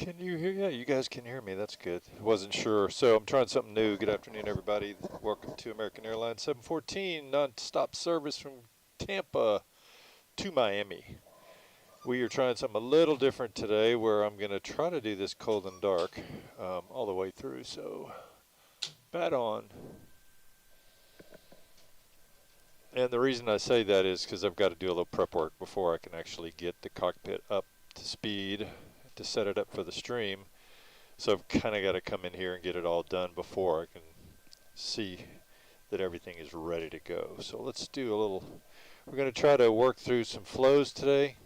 Can you hear? Yeah, you guys can hear me. That's good. Wasn't sure. So I'm trying something new. Good afternoon, everybody. Welcome to American Airlines 714 non-stop service from Tampa to Miami. We are trying something a little different today where I'm going to try to do this cold and dark all the way through. So bat on. And the reason I say that is because I've got to do a little prep work before I can actually get the cockpit up to speed to set it up for the stream. So I've kind of got to come in here and get it all done before I can see that everything is ready to go. So let's do a little, we're going to try to work through some flows today.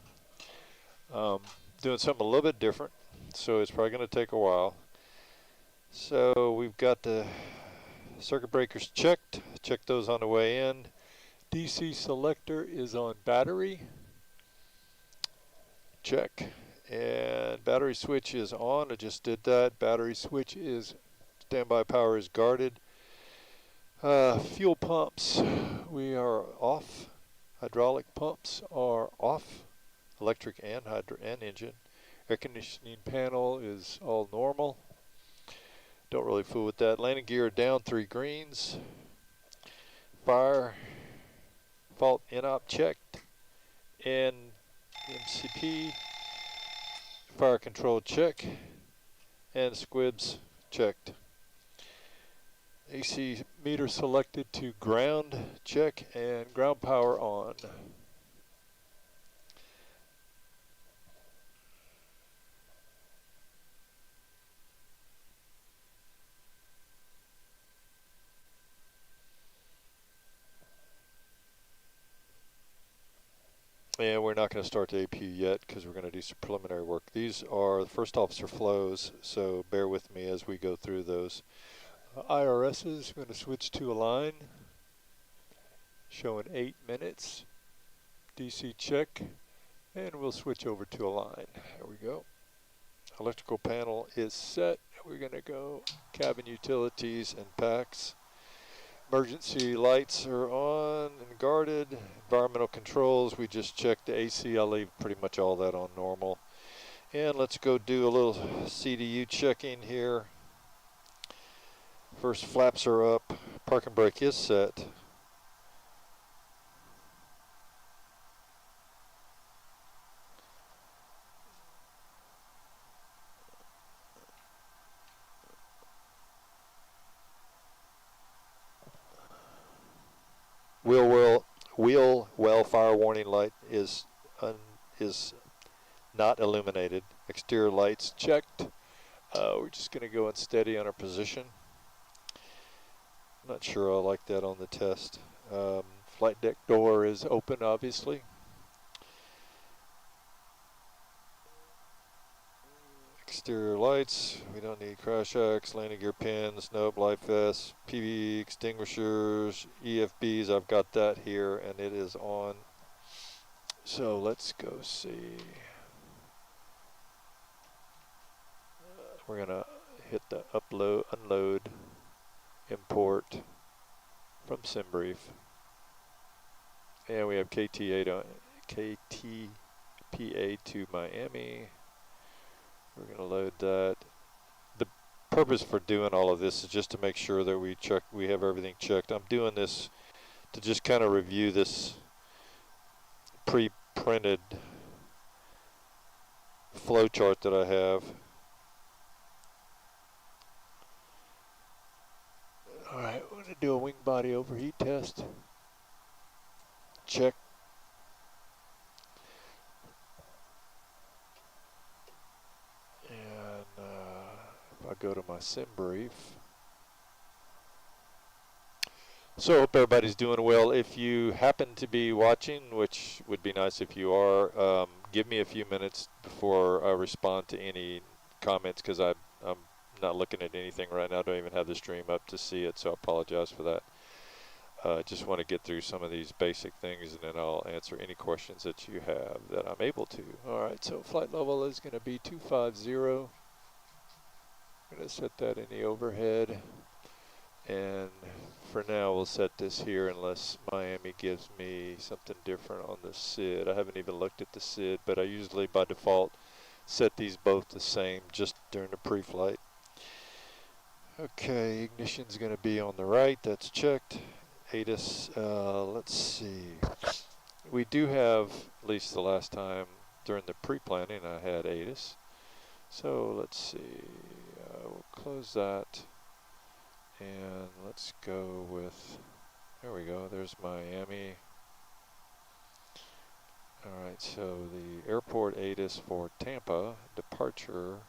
Doing something a little bit different, so it's probably going to take a while. So we've got the circuit breakers checked. Check those on the way in. DC selector is on battery. Check. And battery switch is on. I just did that. Battery switch is standby power is guarded. Fuel pumps, we are off. Hydraulic pumps are off. Electric and engine. Air conditioning panel is all normal. Don't really fool with that. Landing gear down 3 greens. Fire fault in-op checked. And MCP fire control check. And squibs checked. AC meter selected to ground check and ground power on. And we're not going to start the APU yet because we're going to do some preliminary work. These are the first officer flows, so bear with me as we go through those. IRSs, we're going to switch to a line, showing 8 minutes. DC check, and we'll switch over to a line. There we go. Electrical panel is set. We're going to go cabin utilities and packs. Emergency lights are on and guarded. Environmental controls, we just checked the AC. I'll leave pretty much all that on normal. And let's go do a little CDU checking here. First flaps are up. Parking brake is set. Wheel well fire warning light is not illuminated. Exterior lights checked. We're just going to go unsteady on our position. I'm not sure I like that on the test. Flight deck door is open, obviously. Exterior lights, we don't need crash acts, landing gear pins, nope, life vests, PV extinguishers, EFBs, I've got that here and it is on. So let's go see. We're gonna hit the upload, unload, import from SimBrief. And we have KTPA to Miami. We're going to load that. The purpose for doing all of this is just to make sure that we have everything checked. I'm doing this to just kind of review this pre-printed flow chart that I have. All right, we're going to do a wing body overheat test. Check. I go to my SimBrief. So hope everybody's doing well. If you happen to be watching, which would be nice if you are, give me a few minutes before I respond to any comments because I'm not looking at anything right now. I don't even have the stream up to see it, so I apologize for that. Just want to get through some of these basic things and then I'll answer any questions that you have that I'm able to. All right, so flight level is going to be 250. I'm going to set that in the overhead, and for now we'll set this here unless Miami gives me something different on the SID. I haven't even looked at the SID, but I usually by default set these both the same just during the pre-flight. Okay, ignition's going to be on the right. That's checked. ATIS, let's see. We do have, at least the last time during the pre-planning, I had ATIS. So let's see. We'll close that. And let's go with, there we go. There's Miami. Alright, so the airport ATIS for Tampa, departure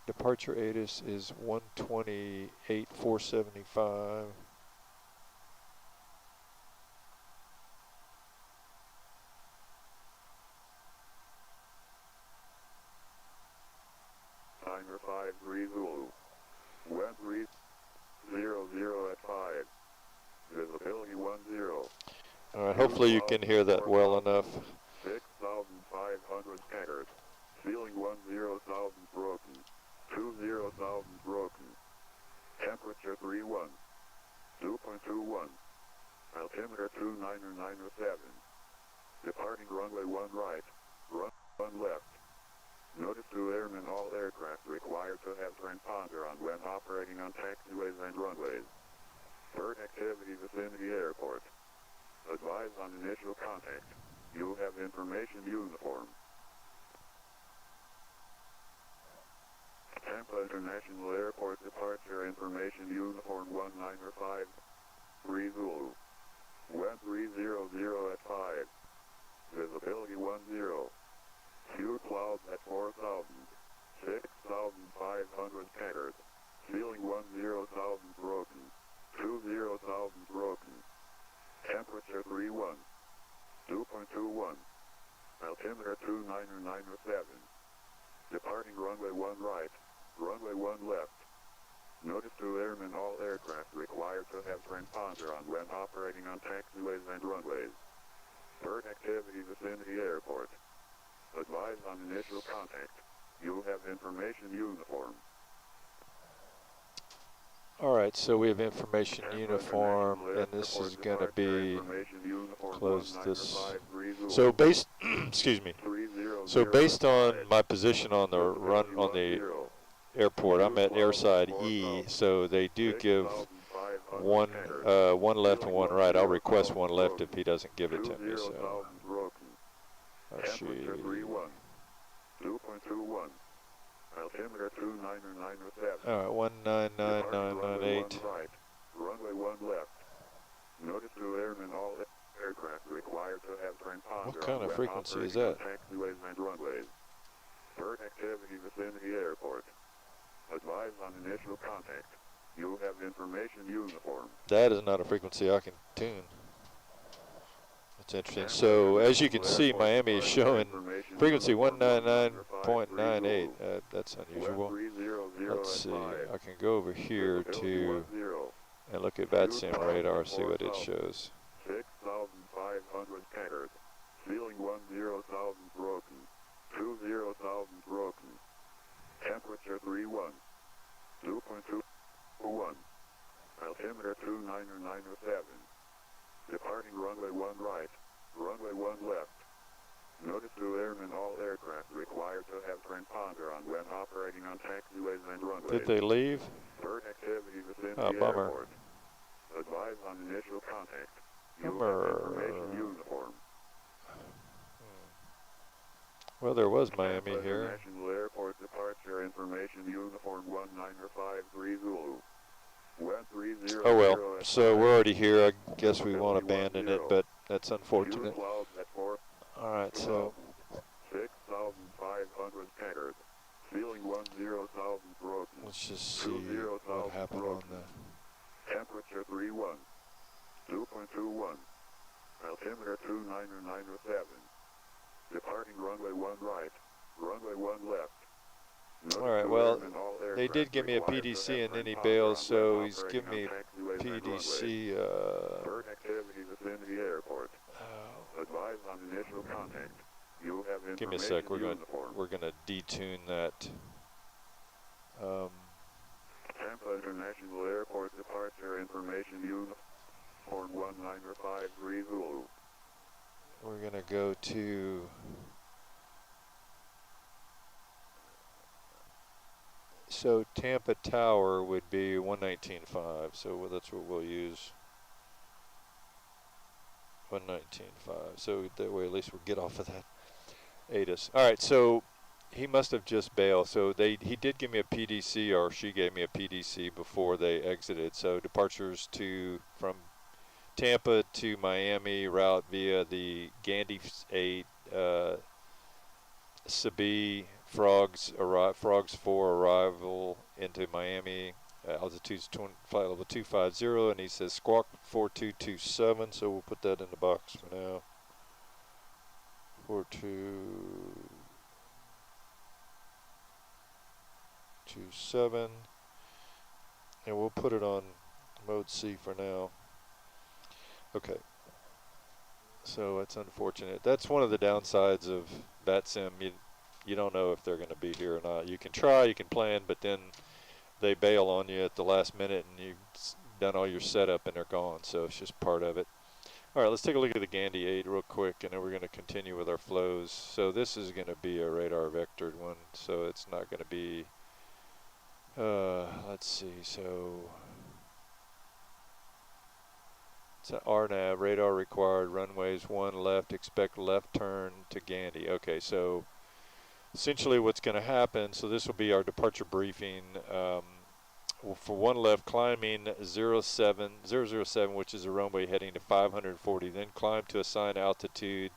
ATIS is 128,475. Timer 53 Zulu. Web 300 at 5. Visibility 10. Alright, hopefully you can hear that well enough. 6,500 taggers. Ceiling 10,000 broken. 20,000 broken. Temperature 31. 2.21. Altimeter 29907. Departing runway 1 right. Run 1 left. Notice to airmen all aircraft required to have transponder on when operating on taxiways and runways. Bird activity within the airport. Advise on initial contact. You have information uniform. Tampa International Airport departure information uniform 195 Zulu. Web 300 at 5. Visibility 10. Fuel clouds at 4,000. 6,500 taggers. Ceiling 10,000 broken. 20,000 broken. Temperature 31. 2.21. Altimeter 29907. Departing runway 1 right. Runway 1 left. Notice to airmen all aircraft required to have transponder on when operating on taxiways and runways. Bird activity within the airport. Advise on initial contact. You have information uniform. Alright, so we have information uniform, and this is going to be, close this. So based, excuse me. So based on my position on the run, on the airport, I'm at airside E, so they do give one left and one right. I'll request one left if he doesn't give it to me, so. Temperature 3.1. 2.21. Altimeter 29907. Alright, 199998. Right. Runway 1 left. Notice to airmen all aircraft required to have transponder. What kind of frequency is that? Taxiways and runways. Bird activity within the airport. Advise on initial contact. You have information uniform. That is not a frequency I can tune. That's interesting. So as you can see, Miami is showing frequency 199.98. That's unusual. Let's see. I can go over here to and look at Vatsim radar, see what it shows. 6,500 taggers. Ceiling 10,000 broken. 20,000 broken. Temperature 31. 2.21. Altimeter 29907. Departing runway 1 right. Runway 1 left. Notice to airmen all aircraft required to have transponder on when operating on taxiways and runways. Did they leave? Bird activity within Oh, the bummer. airport. Advise on initial contact. You Bummer. have information uniform. Well, there was Miami Tampa here. International Airport departure information uniform 1953 Zulu. Web 300 Oh well, at so 5. we're already here. I guess we won't abandon it, but that's Fuel unfortunate. clouds at 4. Alright, so 6,500 taggers. Ceiling 10,000 broken. let's just see what happened on the... Temperature 31. 2.21. Altimeter 29907. Departing runway 1 right. Runway 1 left. Alright, well, they did give me a PDC and then he bails, so he's giving me PDC, Bird activity within the airport. Advise on initial contact. You have give me a sec, uniform. we're gonna detune that. Tampa International Airport departure information uniform 1953 Zulu. We're gonna go to So Tampa Tower would be 119.5. So that's what we'll use. 119.5. So that way at least we'll get off of that ATIS. All right. So he must have just bailed. So he did give me a PDC, or she gave me a PDC before they exited. So departures from Tampa to Miami route via the Gandy 8 Cbt Frogs 4 arrival into Miami. Altitude's flight level 250, and he says squawk 4227. So we'll put that in the box for now. 4227, and we'll put it on mode C for now. Okay. So it's unfortunate. That's one of the downsides of Vatsim. You don't know if they're going to be here or not. You can try, you can plan, but then they bail on you at the last minute and you've done all your setup and they're gone. So it's just part of it. All right, let's take a look at the Gandy 8 real quick, and then we're going to continue with our flows. So this is going to be a radar vectored one, so it's not going to be, let's see, so it's an RNAV, radar required, runways 1 left, expect left turn to Gandy. Okay, so essentially what's going to happen, so this will be our departure briefing. For 1 left, climbing 007, which is a runway heading to 540, then climb to assigned altitude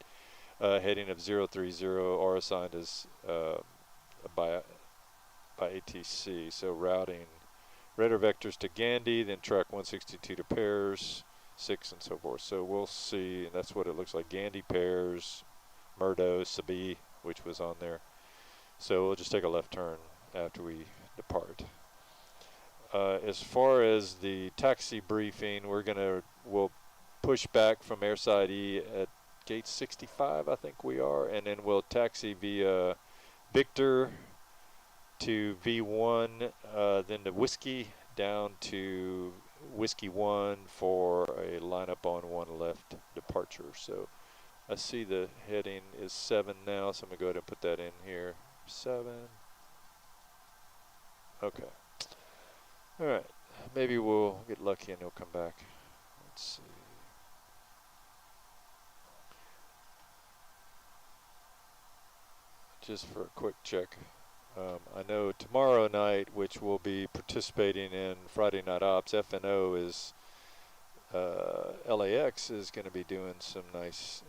heading of 030, or assigned as by ATC. So routing radar vectors to Gandy, then track 162 to pairs 6 and so forth. So we'll see, and that's what it looks like. Gandy pairs, Murdo, Cbt, which was on there. So we'll just take a left turn after we depart. As far as the taxi briefing, we'll push back from airside E at gate 65, I think we are, and then we'll taxi via Victor to V1, then to Whiskey down to Whiskey 1 for a lineup on 1 left departure. So I see the heading is 7 now, so I'm going to go ahead and put that in here. 7. Okay. All right. Maybe we'll get lucky and he'll come back. Let's see. Just for a quick check. I know tomorrow night, which we'll be participating in Friday Night Ops, FNO is, LAX is going to be doing some nice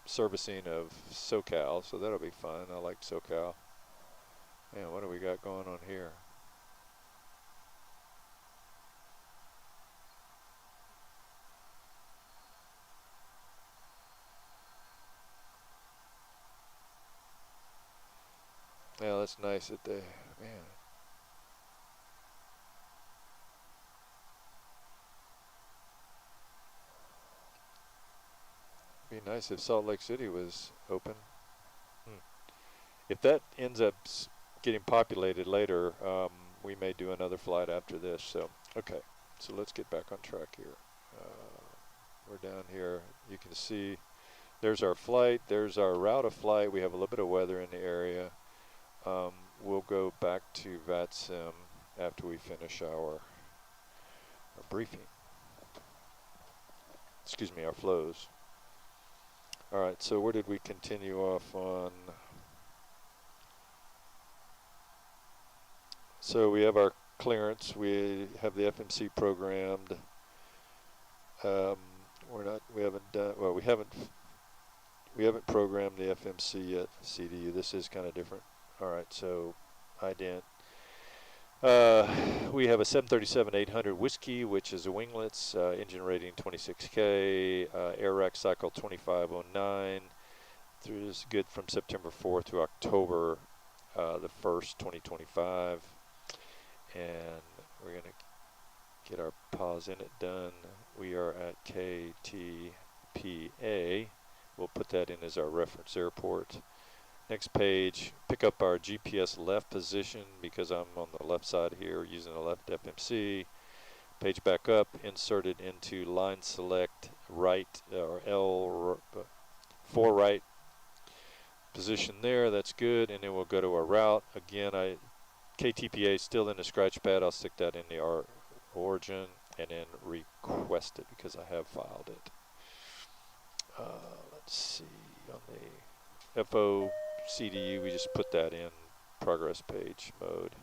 servicing of SoCal, so that'll be fun. I like SoCal. Man, what do we got going on here? Yeah, that's nice that they, man. It'd be nice if Salt Lake City was open. If that ends up getting populated later, we may do another flight after this. So, okay, so let's get back on track here. We're down here. You can see there's our flight. There's our route of flight. We have a little bit of weather in the area. We'll go back to Vatsim after we finish our briefing. Excuse me, our flows. All right, so where did we continue off on? So we have our clearance. We have the FMC programmed. We haven't programmed the FMC yet. CDU. This is kind of different. All right, so ident. We have a 737-800 Whiskey, which is a winglets, engine rating 26K, air rack cycle 2509. Through this good from September 4th to October the 1st, 2025. And we're going to get our pause in it done. We are at KTPA. We'll put that in as our reference airport. Next page, pick up our GPS left position because I'm on the left side here using the left FMC. Page back up, insert it into line select right, or L4 right position there. That's good. And then we'll go to our route. Again, KTPA is still in the scratch pad. I'll stick that in the origin and then request it because I have filed it. Let's see, on the FO CDU, we just put that in progress page mode.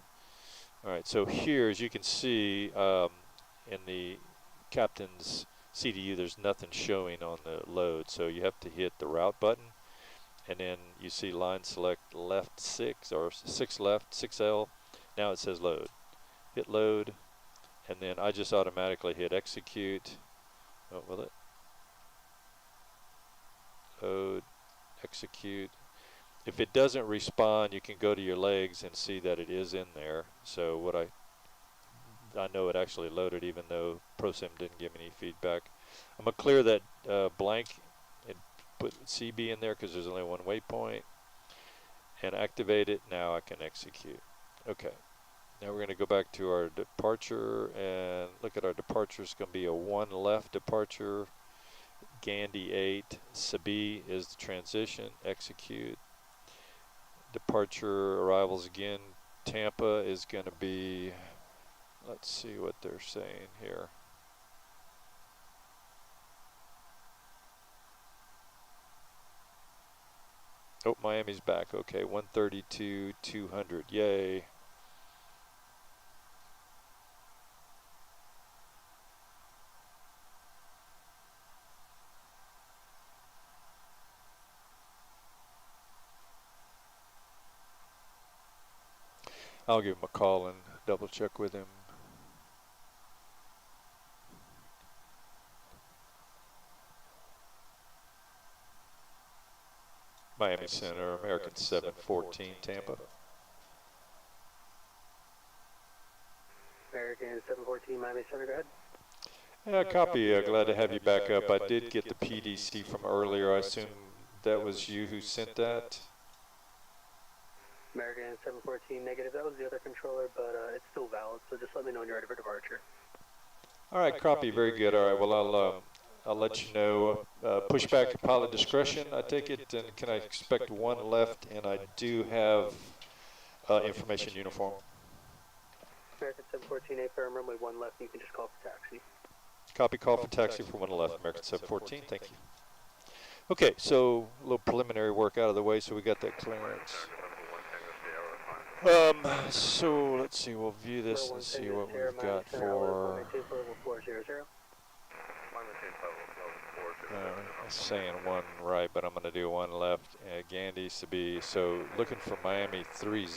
All right, so here, as you can see, in the captain's CDU, there's nothing showing on the load, so you have to hit the route button, and then you see line select left 6 or 6 left, 6L. Now it says load. Hit load, and then I just automatically hit execute. Oh, will it? Load, execute. If it doesn't respond, you can go to your legs and see that it is in there. So what I know it actually loaded even though ProSim didn't give me any feedback. I'm going to clear that blank and put CB in there because there's only one waypoint and activate it. Now I can execute. Okay. Now we're going to go back to our departure and look at our departure. It's going to be a 1 left departure. Gandhi 8. Sabi is the transition. Execute. Departure arrivals again. Tampa is going to be, let's see what they're saying here. Oh, Miami's back. Okay, 132, 200. Yay. I'll give him a call and double check with him. Miami Center, American 714, Tampa. American 714, Miami Center, go ahead. Yeah, copy. Glad to have you back up. I did get the PDC from earlier. I assume that was you who sent that? American 714 negative. That was the other controller, but it's still valid, so just let me know when you're ready for departure. All right, copy. Very good. All right, well, I'll let you know. Pushback to pilot discretion, I take it. And can I expect 1 left? And I do have information uniform. American 714, firm runway 1 left. You can just call for taxi. Copy, call for taxi for 1 left. American 714. Thank you. Okay, so a little preliminary work out of the way, so we got that clearance. So let's see, we'll view this and see what we've got for. It's saying 1 right, but I'm going to do 1 left. Gandhi Sabi. So looking for Miami 30.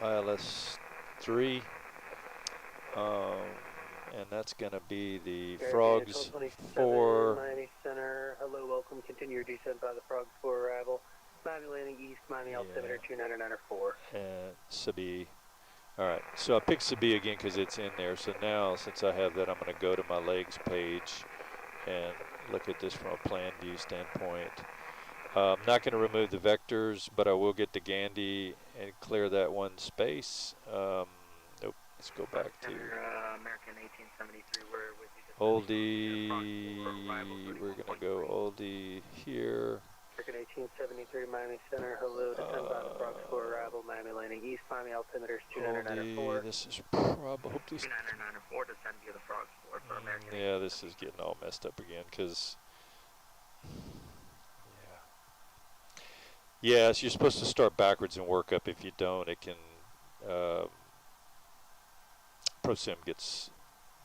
ILS3. And that's going to be the Frogs 4. Miami Center, hello, welcome. Continue your descent by the Frogs 4 arrival. Miami landing east, Miami altimeter 299.4. And Sabi. All right, so I picked Sabi again because it's in there. So now, since I have that, I'm going to go to my legs page and look at this from a plan view standpoint. I'm not going to remove the vectors, but I will get to Gandhi and clear that 1 space. Nope, let's go back to American 1873. We're with you. Oldie. We're going to go Oldie here. American 1873, Miami Center, hello, descend by the Frogs 4 arrival, Miami landing east, Miami altimeter 299.4. This is probably 299.4, descend via the Frogs 4 for American. Yeah, this is getting all messed up again because. Yes, you're supposed to start backwards and work up. If you don't, it can. ProSim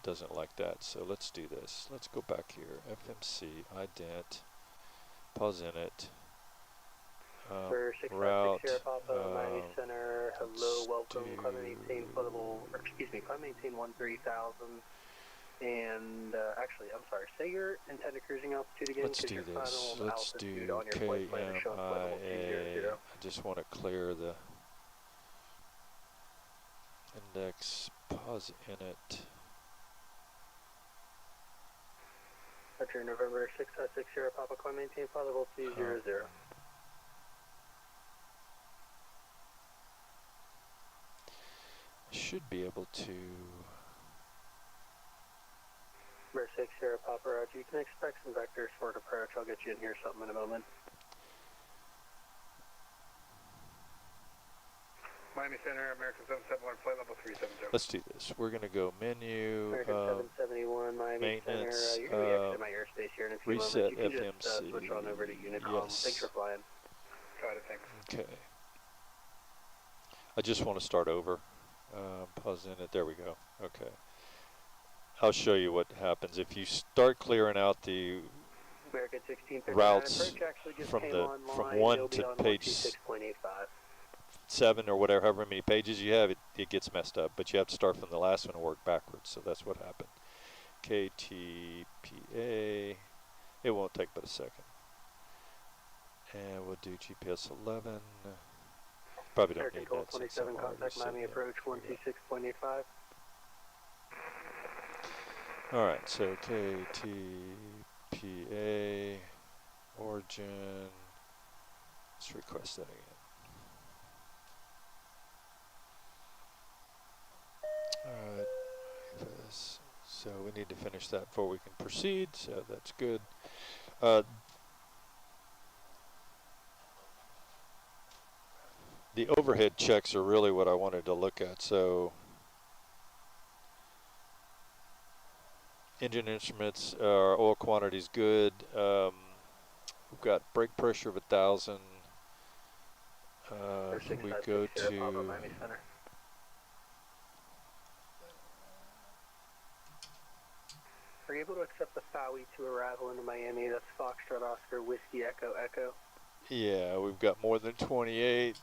doesn't like that. So let's do this. Let's go back here. FMC, ident, pause in it. Route. Miami Center, hello, welcome. Climb maintain floodable, or excuse me, climb maintain 13,000. And actually, I'm sorry, say your intended cruising altitude again. Let's do this. Let's do KMIA. I just want to clear the index, pause in it. Archer November 6560 Papa, climb maintain floodable 200. Should be able to. Number 6 Sierra Papa, Roger. You can expect some vectors for departure. I'll get you in here something in a moment. Miami Center, American 771, flight level 370. Let's do this. We're going to go menu, American 771, Miami maintenance, Center. You're going to be exiting my airspace here in a few reset moments. You can FMC. just switch on over to Unicom. Yes. Thanks for flying. Got it, thanks. Okay. I just want to start over. Pause in it. There we go. Okay. I'll show you what happens if you start clearing out the American 1639 routes approach actually just from came the online. 1 You'll be to on page 126.85. 7 or whatever, however many pages you have, it gets messed up. But you have to start from the last one and work backwards. So that's what happened. KTPA. It won't take but a second. And we'll do GPS 11. Probably don't American need Gold that. since 27, I'm already contact Miami set approach up. 126.85. All right, so KTPA origin. Let's request that again. All right, so we need to finish that before we can proceed. So that's good. The overhead checks are really what I wanted to look at. So engine instruments, oil quantity is good. We've got brake pressure of 1,000. We go to Are you able to accept the FOE to arrival into Miami? That's Foxtrot Oscar Whiskey Echo Echo. yeah, we've got more than 28.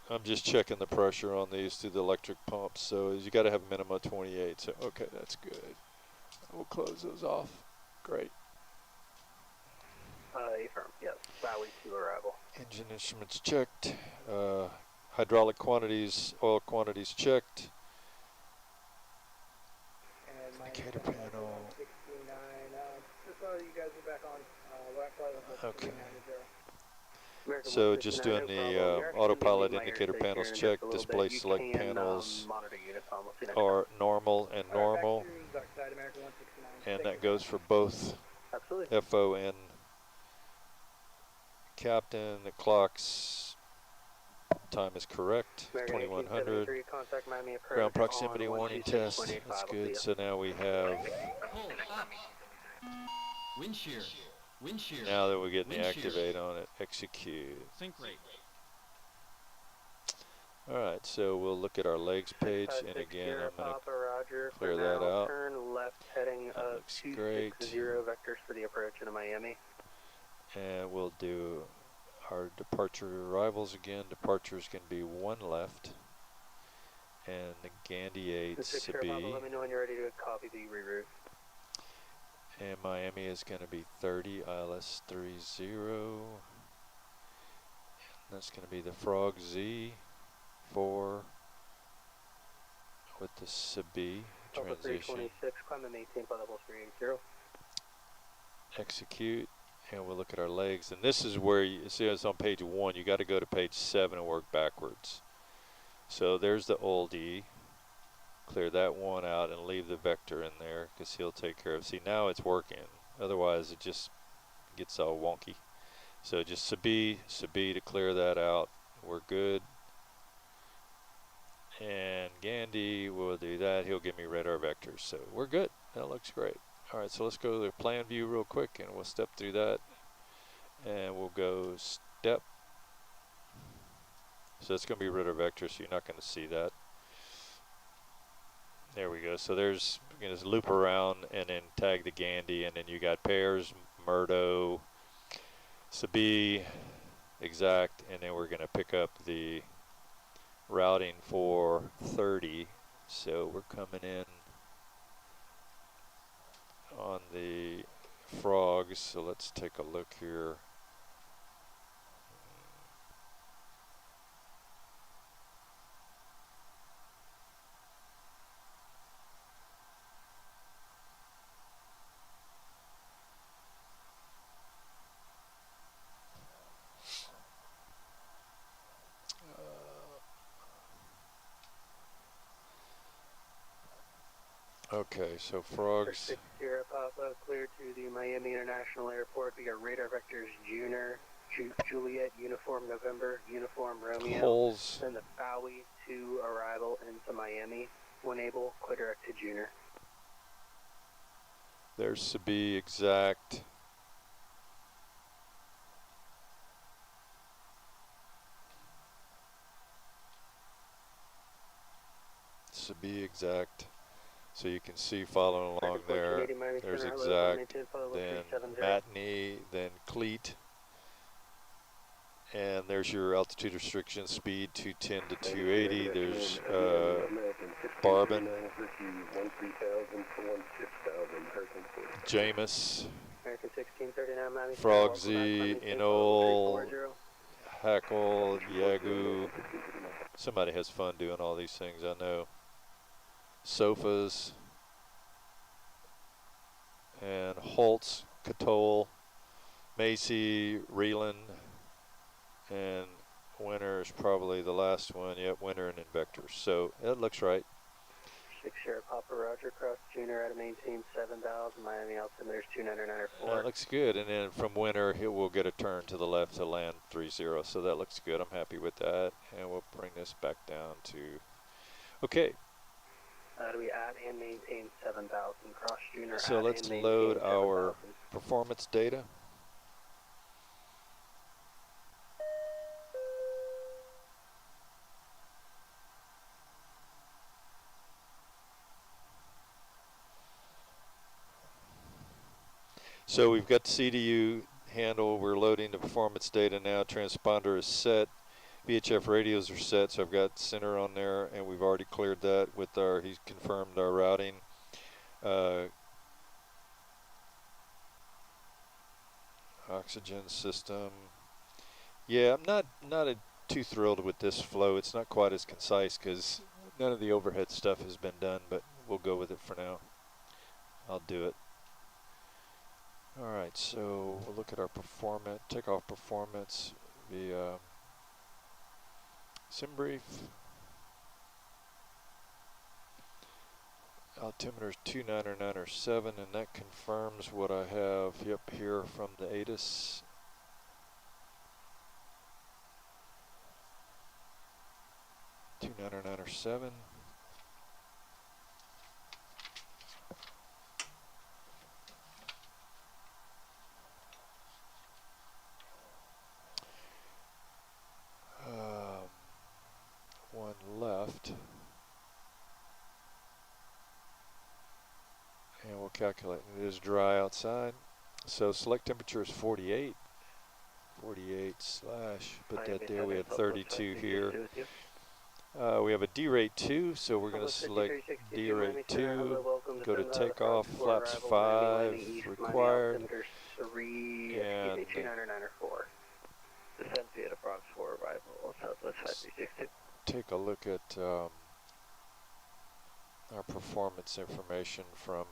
I'm just checking the pressure on these through the electric pumps. So you got to have a minimum of 28. So okay, that's good. We'll close those off. Great. Affirm. Yes, FOE to arrival. Engine instruments checked. Hydraulic quantities, oil quantities checked. Indicator panel. Just so you guys are back on. Okay. So just doing the autopilot indicator panels check, display select panels are normal and normal, and that goes for both FO and captain. The clock's time is correct, 2100. Ground proximity warning test, that's good. So now we have, Wind shear. Wind shear. now that we're getting the activate on it, execute. Sync rate. All right, so we'll look at our legs page, and again, I'm going to clear that out. Turn left heading That looks great. 260 vectors for the approach into Miami. And we'll do our departure arrivals again. Departure is going to be 1 left. And the Gandhi 8 Cpt. Let me know when you're ready to copy the reroute. And Miami is going to be 30 ILS30. That's going to be the Frog Z4 with the Cbt transition. 326, climb and maintain flight level 380. Execute. And we'll look at our legs. And this is where you see it's on page 1. You got to go to page 7 and work backwards. So there's the oldie. Clear that one out and leave the vector in there because he'll take care of. See, now it's working. Otherwise, it just gets all wonky. So just Cbt to clear that out. We're good. And Gandhi will do that. He'll give me radar vectors. So we're good. That looks great. All right, so let's go to the plan view real quick, and we'll step through that. And we'll go step. So it's going to be radar vector, so you're not going to see that. There we go. So there's, you're going to loop around and then tag the Gandhi, and then you got pairs, Murdo, Cbt, exact, and then we're going to pick up the routing for 30. So we're coming in on the frogs. So let's take a look here. Okay, so frogs. 60 Papa, clear to the Miami International Airport. We got radar vectors Juner Juliet, Uniform November, Uniform Romeo. Holes. Send the FOE to arrival into Miami. When able, clear direct to Junior. There's to be exact. To be exact. So you can see following along there. There's exact, then matinee, then cleat. And there's your altitude restriction, speed 210 to 280. There's Barbin, Jameis, Frogsy, Inol, Hackle, Yagu. Somebody has fun doing all these things, I know. Sofas, and Holtz, Catole, Macy, Reeland, and Winter is probably the last one. Yep, Winter and Invector. So that looks right. 6 Sierra Papa Roger, cross Junior out of maintain 7,000, Miami altimeter 2994. That looks good. And then from Winter, he will get a turn to the left to land 30. So that looks good. I'm happy with that. And we'll bring this back down to, okay. Do we add and maintain 7,000, cross Junior? So let's load our performance data. So we've got the CDU handle. We're loading the performance data now. Transponder is set. VHF radios are set, so I've got center on there, and we've already cleared that with our, he's confirmed our routing. Oxygen system. Yeah, I'm not too thrilled with this flow. It's not quite as concise because none of the overhead stuff has been done, but we'll go with it for now. I'll do it. All right, so we'll look at our performance, takeoff performance via SimBrief. Altimeter is 29907, and that confirms what I have here from the ATIS. $29907. One left. And we'll calculate. It is dry outside. So select temperature is 48. 48 slash, put that there. We have 32 here. We have a D rate 2, so we're going to select D rate 2, go to takeoff, flaps 5 required, and take a look at our performance information from,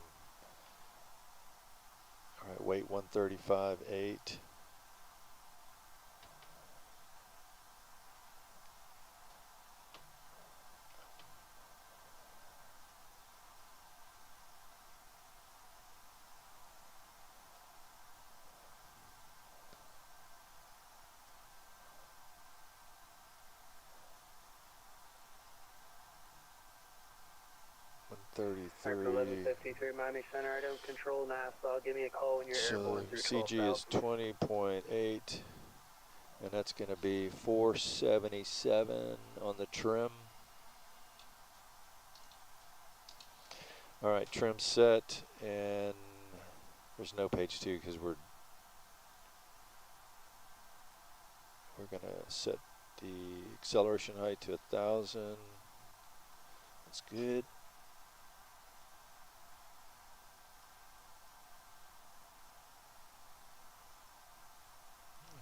all right, weight 135.8. Miami Center, I don't control NASA. Give me a call when you're airborne through 12,000. So CG is 20.8, and that's going to be 477 on the trim. All right, trim set, and there's no page 2 because we're going to set the acceleration height to 1,000. That's good.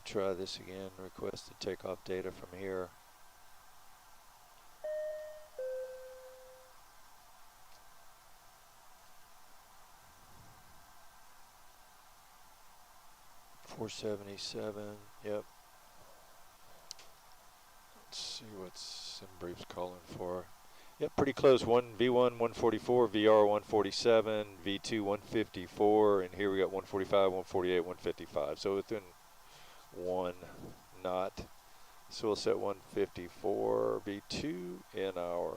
Try this again, request the takeoff data from here. $477, yep. Let's see what SimBrief's calling for. Yep, pretty close. V1 144, VR 147, V2 154, and here we got 145, 148, 155. So 1 knot. So we'll set 154 V2 in our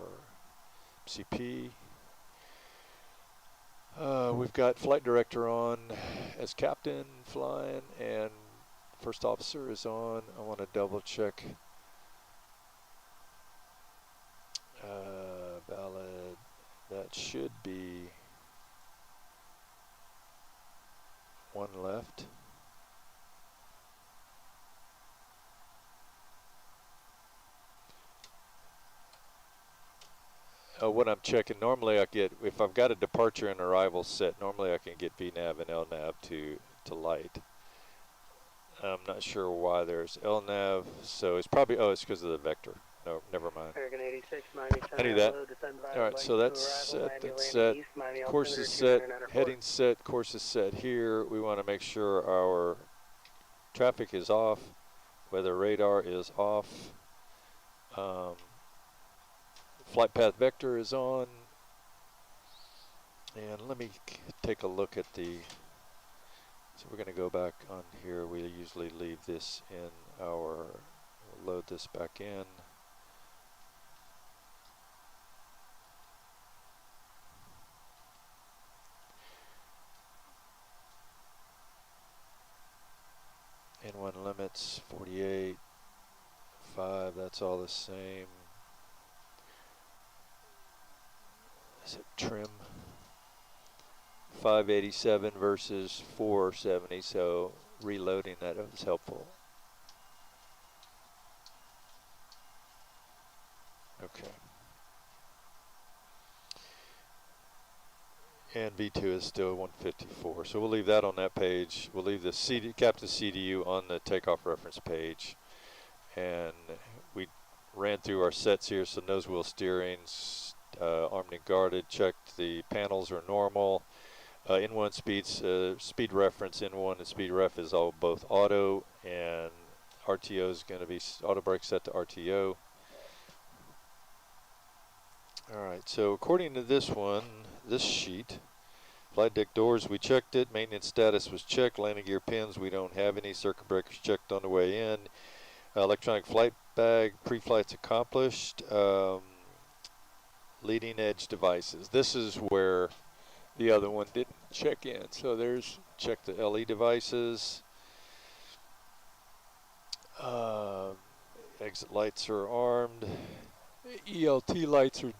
CP. We've got flight director on as captain flying, and first officer is on. I want to double check. Valid. That should be 1 left. What I'm checking, normally I get, if I've got a departure and arrival set, normally I can get VNAV and LNAV to light. I'm not sure why there's LNAV, so it's probably, oh, it's because of the vector. No, never mind. American 86, Miami I knew that. All right, so that's set, that's set. Course is set, heading set, course is set here. We want to make sure our traffic is off, weather radar is off. Flight path vector is on, and let me take a look at the, so we're going to go back on here. We usually leave this in our, we'll load this back in. N1 limits, 48, 5, that's all the same. Is it trim? 587 versus 470, so reloading that was helpful. Okay. And V2 is still 154, so we'll leave that on that page. We'll leave the Captain CDU on the takeoff reference page. And we ran through our sets here, so nose wheel steering, armed and guarded, checked the panels are normal. N1 speeds, speed reference N1 and speed ref is all both auto, and RTO is going to be auto brake set to RTO. All right, so according to this one, this sheet, flight deck doors, we checked it. Maintenance status was checked. Landing gear pins, we don't have any. Circuit breakers checked on the way in. Electronic flight bag, pre-flight's accomplished. Leading edge devices. This is where the other one didn't check in. So there's, check the LE devices. Exit lights are armed. ELT lights are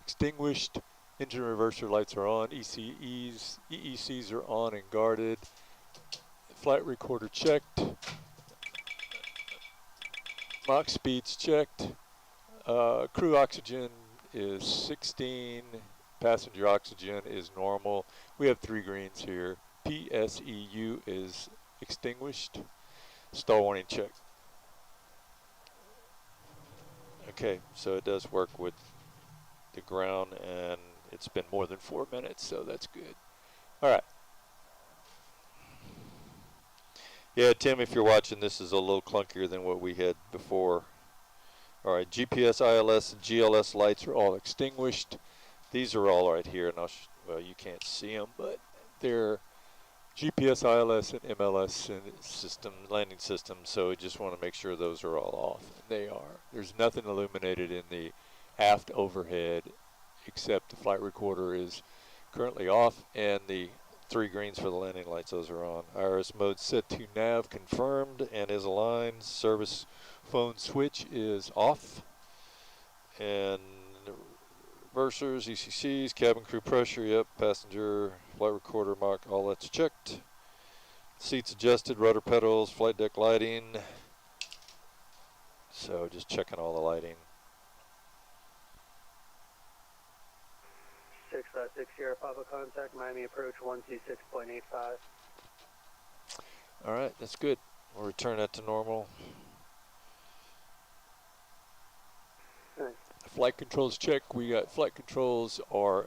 extinguished. Engine reverser lights are on. EECs are on and guarded. Flight recorder checked. Mach speeds checked. Crew oxygen is 16. Passenger oxygen is normal. We have 3 greens here. PSEU is extinguished. Stall warning check. Okay, so it does work with the ground, and it's been more than 4 minutes, so that's good. All right. Yeah, Tim, if you're watching, this is a little clunkier than what we had before. All right, GPS, ILS, and GLS lights are all extinguished. These are all right here, and well, you can't see them, but they're GPS, ILS, and MLS and system, landing system, so we just want to make sure those are all off. And they are. There's nothing illuminated in the aft overhead except the flight recorder is currently off, and the 3 greens for the landing lights, those are on. IRS mode set to nav confirmed and is aligned. Service phone switch is off. And reversers, ECCs, cabin crew pressure, yep, passenger, flight recorder, Mach, all that's checked. Seats adjusted, rudder pedals, flight deck lighting. So just checking all the lighting. 656 Sierra Papa contact, Miami approach 126.85. All right, that's good. We'll return that to normal. Nice. Flight controls check. We got flight controls are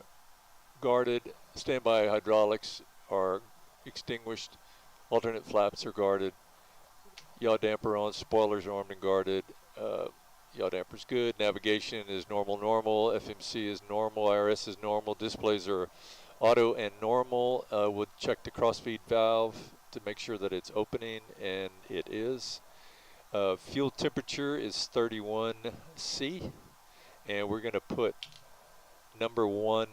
guarded. Standby hydraulics are extinguished. Alternate flaps are guarded. Yaw damper on. Spoilers are armed and guarded. Yaw damper's good. Navigation is normal. FMC is normal. IRS is normal. Displays are auto and normal. We'll check the crossfeed valve. to make sure that it's opening, and it is. Fuel temperature is 31 C, and we're going to put number one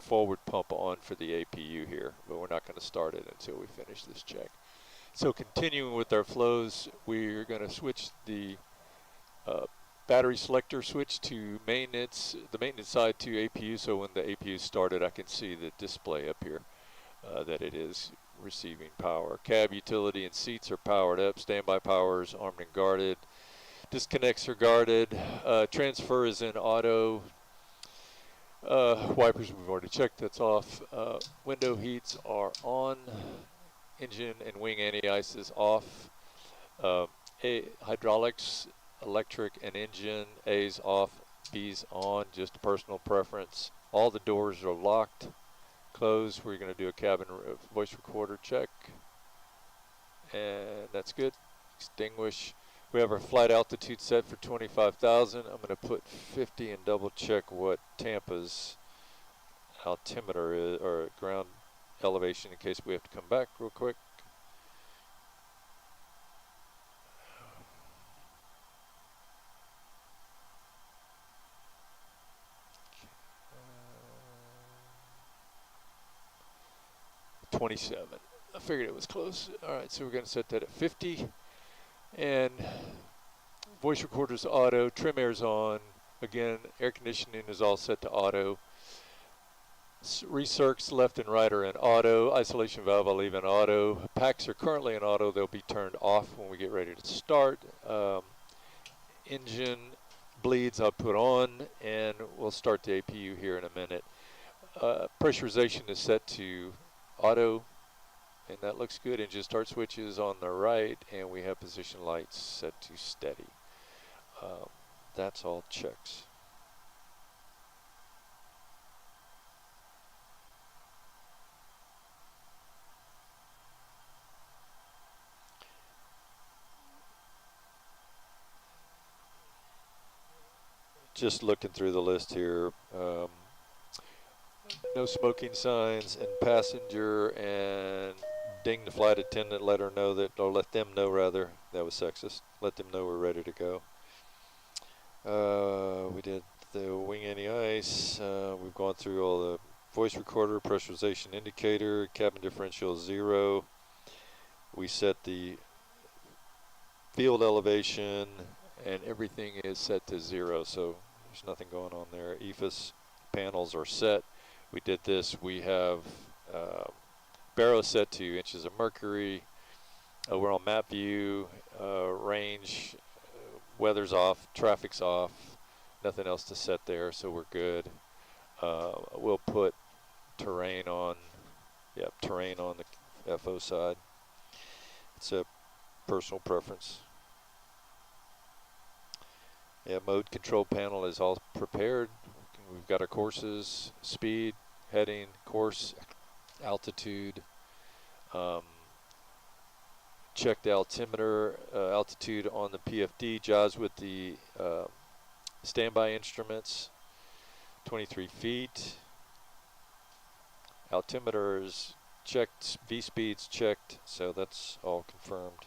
forward pump on for the APU here, but we're not going to start it until we finish this check. So continuing with our flows, we're going to switch the battery selector switch to maintenance, the maintenance side to APU, so when the APU started, I can see the display up here that it is receiving power. Cab, utility, and seats are powered up. Standby power is armed and guarded. Disconnects are guarded. Transfer is in auto. Wipers we've already checked, that's off. Window heats are on. Engine and wing anti-ice is off. Hydraulics, electric, and engine, A's off, B's on, just a personal preference. All the doors are locked, closed. We're going to do a cabin voice recorder check, and that's good. Extinguish. We have our flight altitude set for 25,000. I'm going to put 50 and double check what Tampa's altimeter is, or ground elevation, in case we have to come back real quick. .27. I figured it was close. All right, so we're going to set that at 50. And voice recorder's auto, trim air's on. Again, air conditioning is all set to auto. Recircs left and right are in auto. Isolation valve I'll leave in auto. Packs are currently in auto. They'll be turned off when we get ready to start. Engine bleeds I'll put on, and we'll start the APU here in a minute. Pressurization is set to auto, and that looks good. Engine start switches on the right, and we have position lights set to steady. That's all checks. Just looking through the list here. No smoking signs in passenger, and ding the flight attendant, let her know that, or let them know rather, that was sexist. Let them know we're ready to go. We did the wing anti-ice. We've gone through all the voice recorder, pressurization indicator, cabin differential 0. We set the field elevation, and everything is set to 0, so there's nothing going on there. EFIS panels are set. We did this. We have baro set to inches of mercury. We're on map view, range, weather's off, traffic's off, nothing else to set there, so we're good. We'll put terrain on, terrain on the FO side. It's a personal preference. Yeah, mode control panel is all prepared. We've got our courses, speed, heading, course, altitude. Checked altimeter, altitude on the PFD, jives with the standby instruments, 23 feet. Altimeter is checked, V-speed's checked, so that's all confirmed.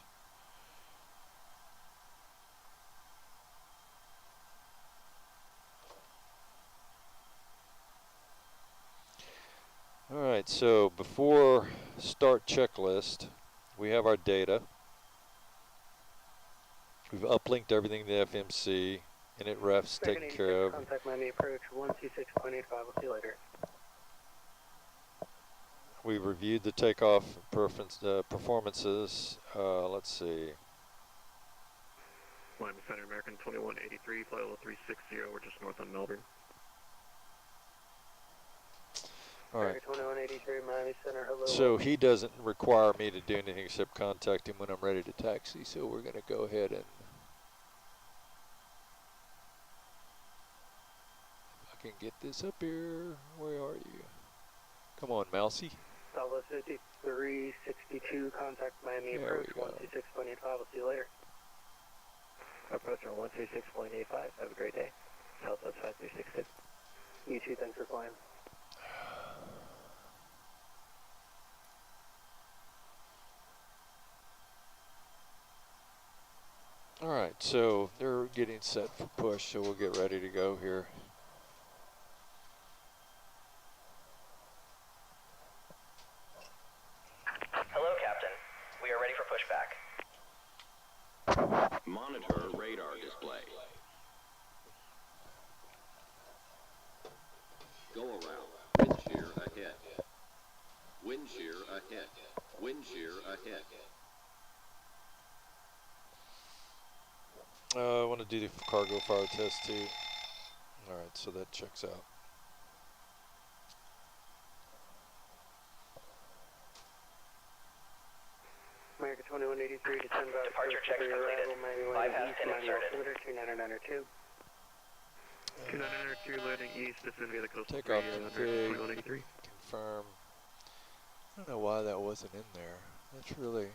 All right, so before start checklist, we have our data. We've uplinked everything to FMC, and it refs taken care of. Contact Miami approach 126.85. We'll see you later. We reviewed the takeoff performances. Let's see. Miami Center, American 2183, flight level 360. We're just north on Melbourne. All right. 2183, Miami Center, hello. So he doesn't require me to do anything except contact him when I'm ready to taxi. So we're going to go ahead and I can get this up here. Where are you? Come on, Mousy. Southwest 5362, contact Miami approach 126.85. We'll see you later. Approach on 126.85. Have a great day. Southwest 5362. You too, thanks for flying. All right, so they're getting set for push, so we'll get ready to go here. Hello, Captain. We are ready for pushback. Monitor radar display. Go around. Wind shear ahead. Wind shear ahead. Wind shear ahead. I want to do the cargo fire test too. All right, so that checks out. America 2183 to 10 about Departure checks completed. 5-10 inserted. 2992. 2992 landing east, this is via the coastal. Take off the pig. Confirm. I don't know why that wasn't in there. That's really.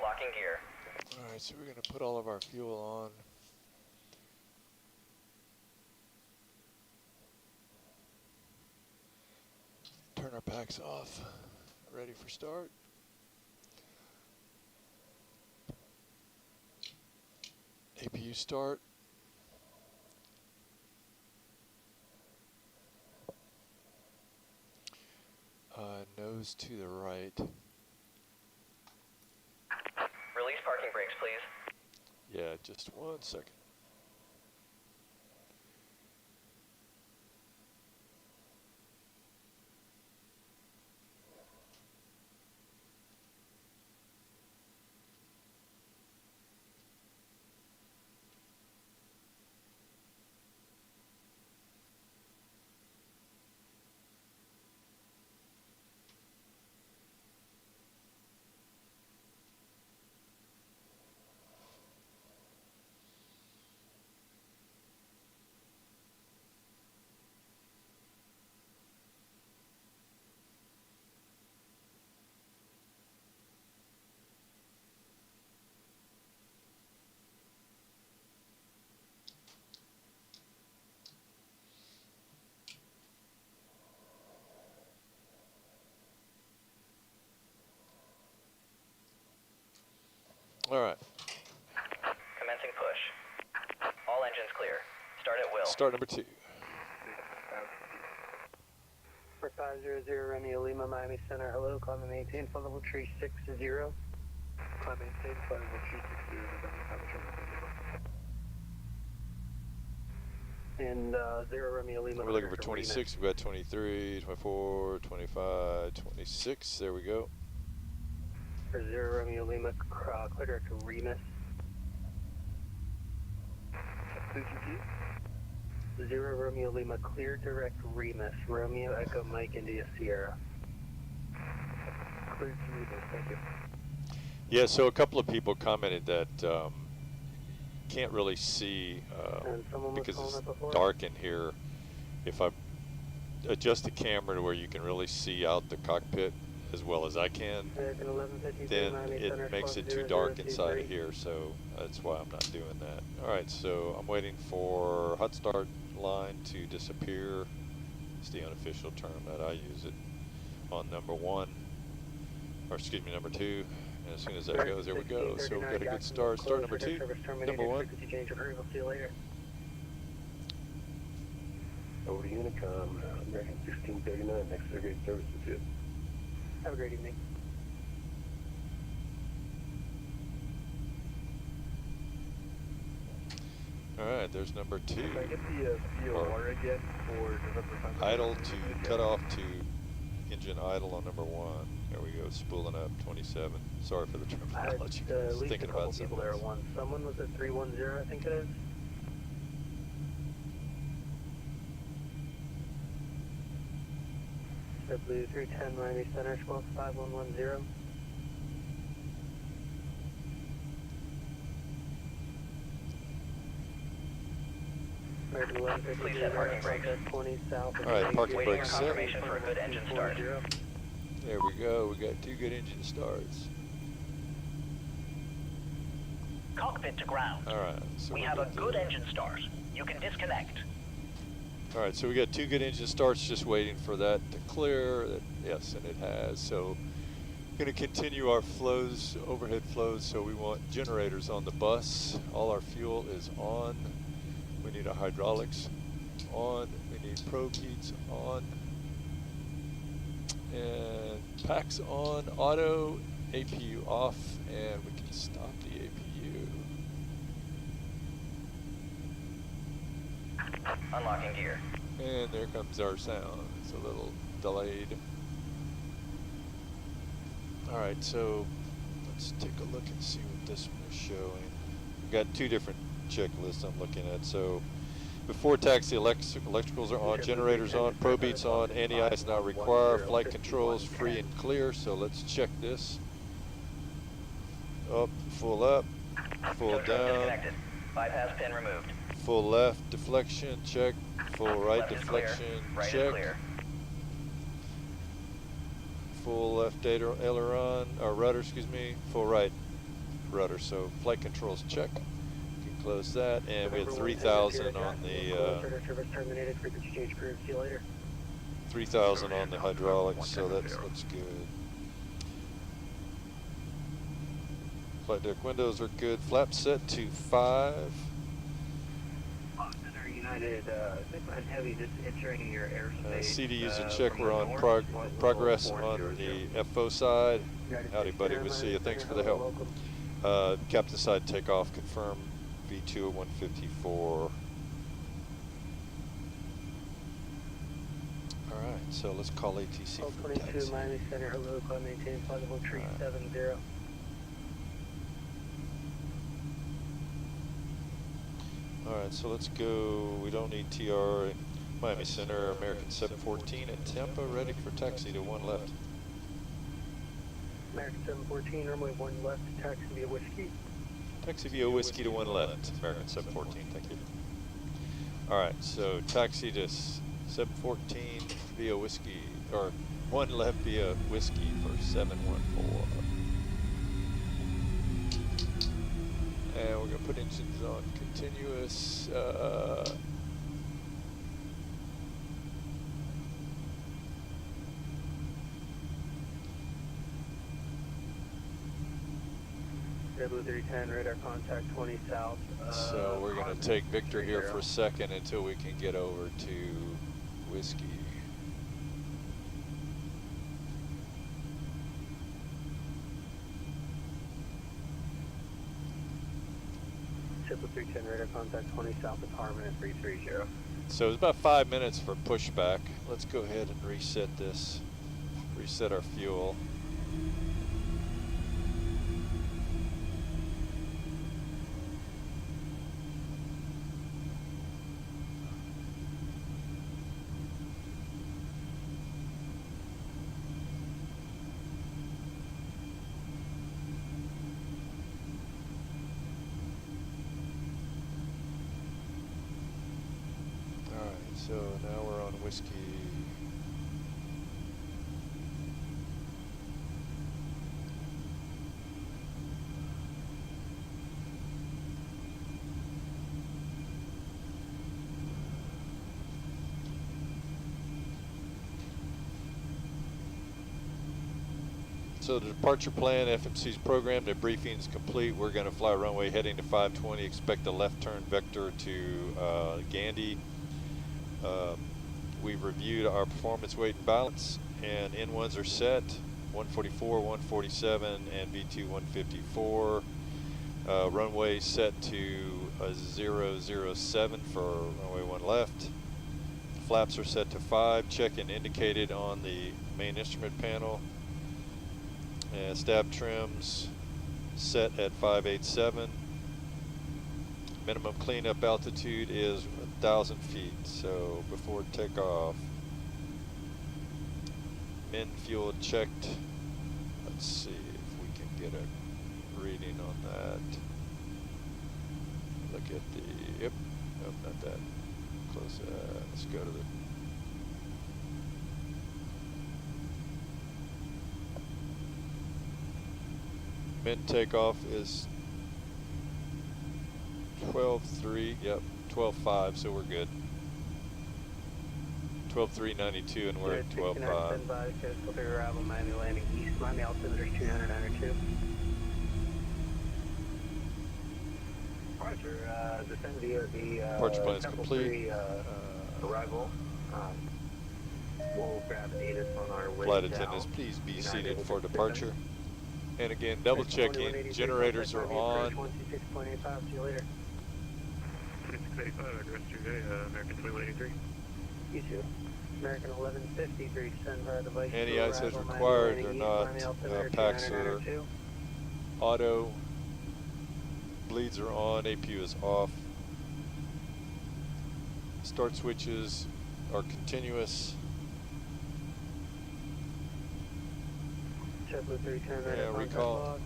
Locking gear. All right, so we're going to put all of our fuel on. Turn our packs off. Ready for start. APU start. Nose to the right. Release parking brakes, please. Yeah, just 1 second. All right. Commencing push. All engines clear. Start at will. Start number 2. For 500 Romeo Lima, Miami Center, hello, climb and maintain, flight level 360. Climb maintain, flight level 360. And 0 Romeo Lima. We're looking for 26. We've got 23, 24, 25, 26. There we go. For 0 Romeo Lima, clear direct to Remus. 0 Romeo Lima, clear direct Remus. Romeo Echo Mike India Sierra. Clear to Remus, thank you. Yeah, so a couple of people commented that can't really see because it's dark in here. If I adjust the camera to where you can really see out the cockpit as well as I can, then it makes it too dark inside of here, so that's why I'm not doing that. Alright, so I'm waiting for hot start line to disappear. It's the unofficial term that I use it on number 1, or excuse me, number 2. And as soon as that goes, there we go. So we've got a good start. Start number 2, number 1. We'll see you later. Over to Unicom, American 1639, next airgate services here. Have a great evening. Alright, there's number 2. Can I get the COR again for November 5th? Idle to cut off to engine idle on number 1. There we go, spooling up 27. Sorry for the terminology. At least Thinking a couple about people something there else. at once. Someone was at 310, I think it is. Blue 310 Miami Center, Squawk 5110. American 1150. Please set parking brakes. 20 south. All right, parking Waiting brakes for set. confirmation for a good engine start. There we go. We got 2 good engine starts. Cockpit to ground. All right. So We we're have a good good there. engine start. You can disconnect. All right, so we got 2 good engine starts, just waiting for that to clear. Yes, and it has. So going to continue our flows, overhead flows. So we want generators on the bus. All our fuel is on. We need our hydraulics on. We need prokeets on. And packs on, auto, APU off, and we can stop the APU. Unlocking gear. And there comes our sound. It's a little delayed. All right, so let's take a look and see what this one is showing. We've got 2 different checklists I'm looking at. So before taxi, electricals are on, generators on, probeats on, anti-ice not required, flight controls free and clear. So let's check this. Up, full Tow truck down, disconnected. Bypass pin removed. full left deflection, check, full right Left is clear. deflection, Right is check. clear. Full left aileron, or rudder, excuse me, full right rudder. So flight controls check. You can close that, and we had 3,000 on the Service terminated. Frequency change approved. See you later. 3,000 on the hydraulics, so that looks good. Flight deck windows are good. Flaps set to 5. Center United, 6-9 heavy, just entering your airspace. CDUs in check. We're on progress on the FO side. Howdy, buddy. We'll see you. Thanks for the help. Captain side takeoff confirm. V2 at 154. All right, so let's call ATC for 22 taxi. Miami Center, hello, climb maintain, flight level 370. All right, so let's go. We don't need TR. Miami Center, American 714 at Tampa, ready for taxi to 1 left. American 714, runway 1 left, taxi via whiskey. Taxi via whiskey to 1 left, American 714, thank you. All right, so taxi to 714 via whiskey, or 1 left via whiskey for 714. And we're gonna put engines on continuous. W310, radar contact 20 south. So we're gonna take Victor here for a second until we can get over to whiskey. W310, radar contact 20 south of Harmon at 330. So it's about 5 minutes for pushback. Let's go ahead and reset this. Reset our fuel. So now we're on whiskey. So the departure plan, FMC's program, the briefing is complete. We're going to fly runway heading to 520. Expect a left turn vector to Gandy. We've reviewed our performance, weight, and balance, and N1s are set, 144, 147, and V2 154. Runway set to 007 for runway 1 left. Flaps are set to 5, check-in indicated on the main instrument panel. And stab trims set at 587. Minimum cleanup altitude is 1,000 feet, so before takeoff. Min fuel checked. Let's see if we can get a reading on that. Look at the, yep, nope, not that. close. Let's go to the. Min takeoff is 12.3. Yep, 12.5. So we're good. 12.392, and we're at 12.5. Arrival Miami landing east. Miami altimeter 292. Roger. Descend via the Departure plan is complete. Arrival. We'll grab Adidas on our way Flight down. attendants, please be United seated for Pacific. departure. And again, double checking. Generators are on. 26.85. See you later. 2685, address today, American 2183. You too. American 1153, send by device. Any ice as required. They're not. Packs are auto. Bleeds are on. APU is off. Start switches are continuous. JetBlue 310, Yeah, recall.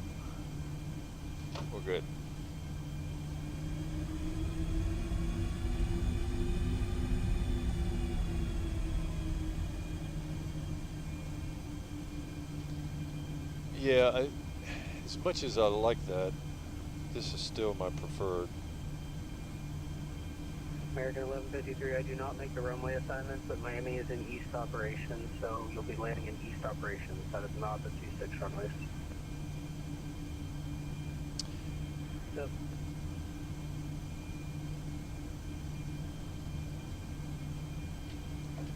We're good. Yeah, as much as I like that, this is still my preferred. American 1153, I do not make the runway assignments, but Miami is in east operations, so you'll be landing in east operations. That is not the 26 runways. So,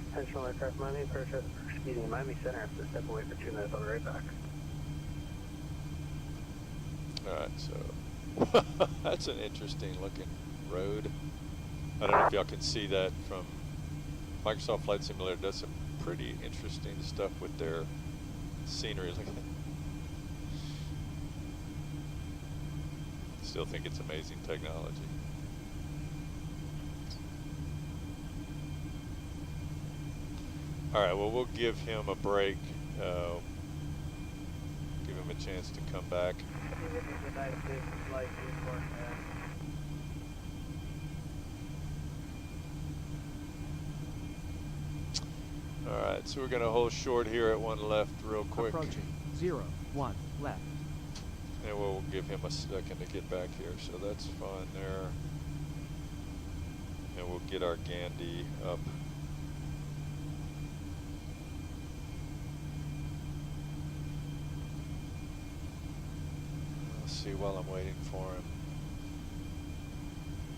intentional aircraft Miami, Miami Center has to step away for 2 minutes. I'll be right back. Alright, so that's an interesting looking road. I don't know if y'all can see that from Microsoft Flight Simulator. Does some pretty interesting stuff with their scenery. Look at that. Still think it's amazing technology. Alright, well, we'll give him a break. Give him a chance to come back. Alright, so we're going to hold short here at 1 left real quick. Approaching 0-1 left. And we'll give him a second to get back here, so that's fine there. And we'll get our Gandhi up. Let's see while I'm waiting for him.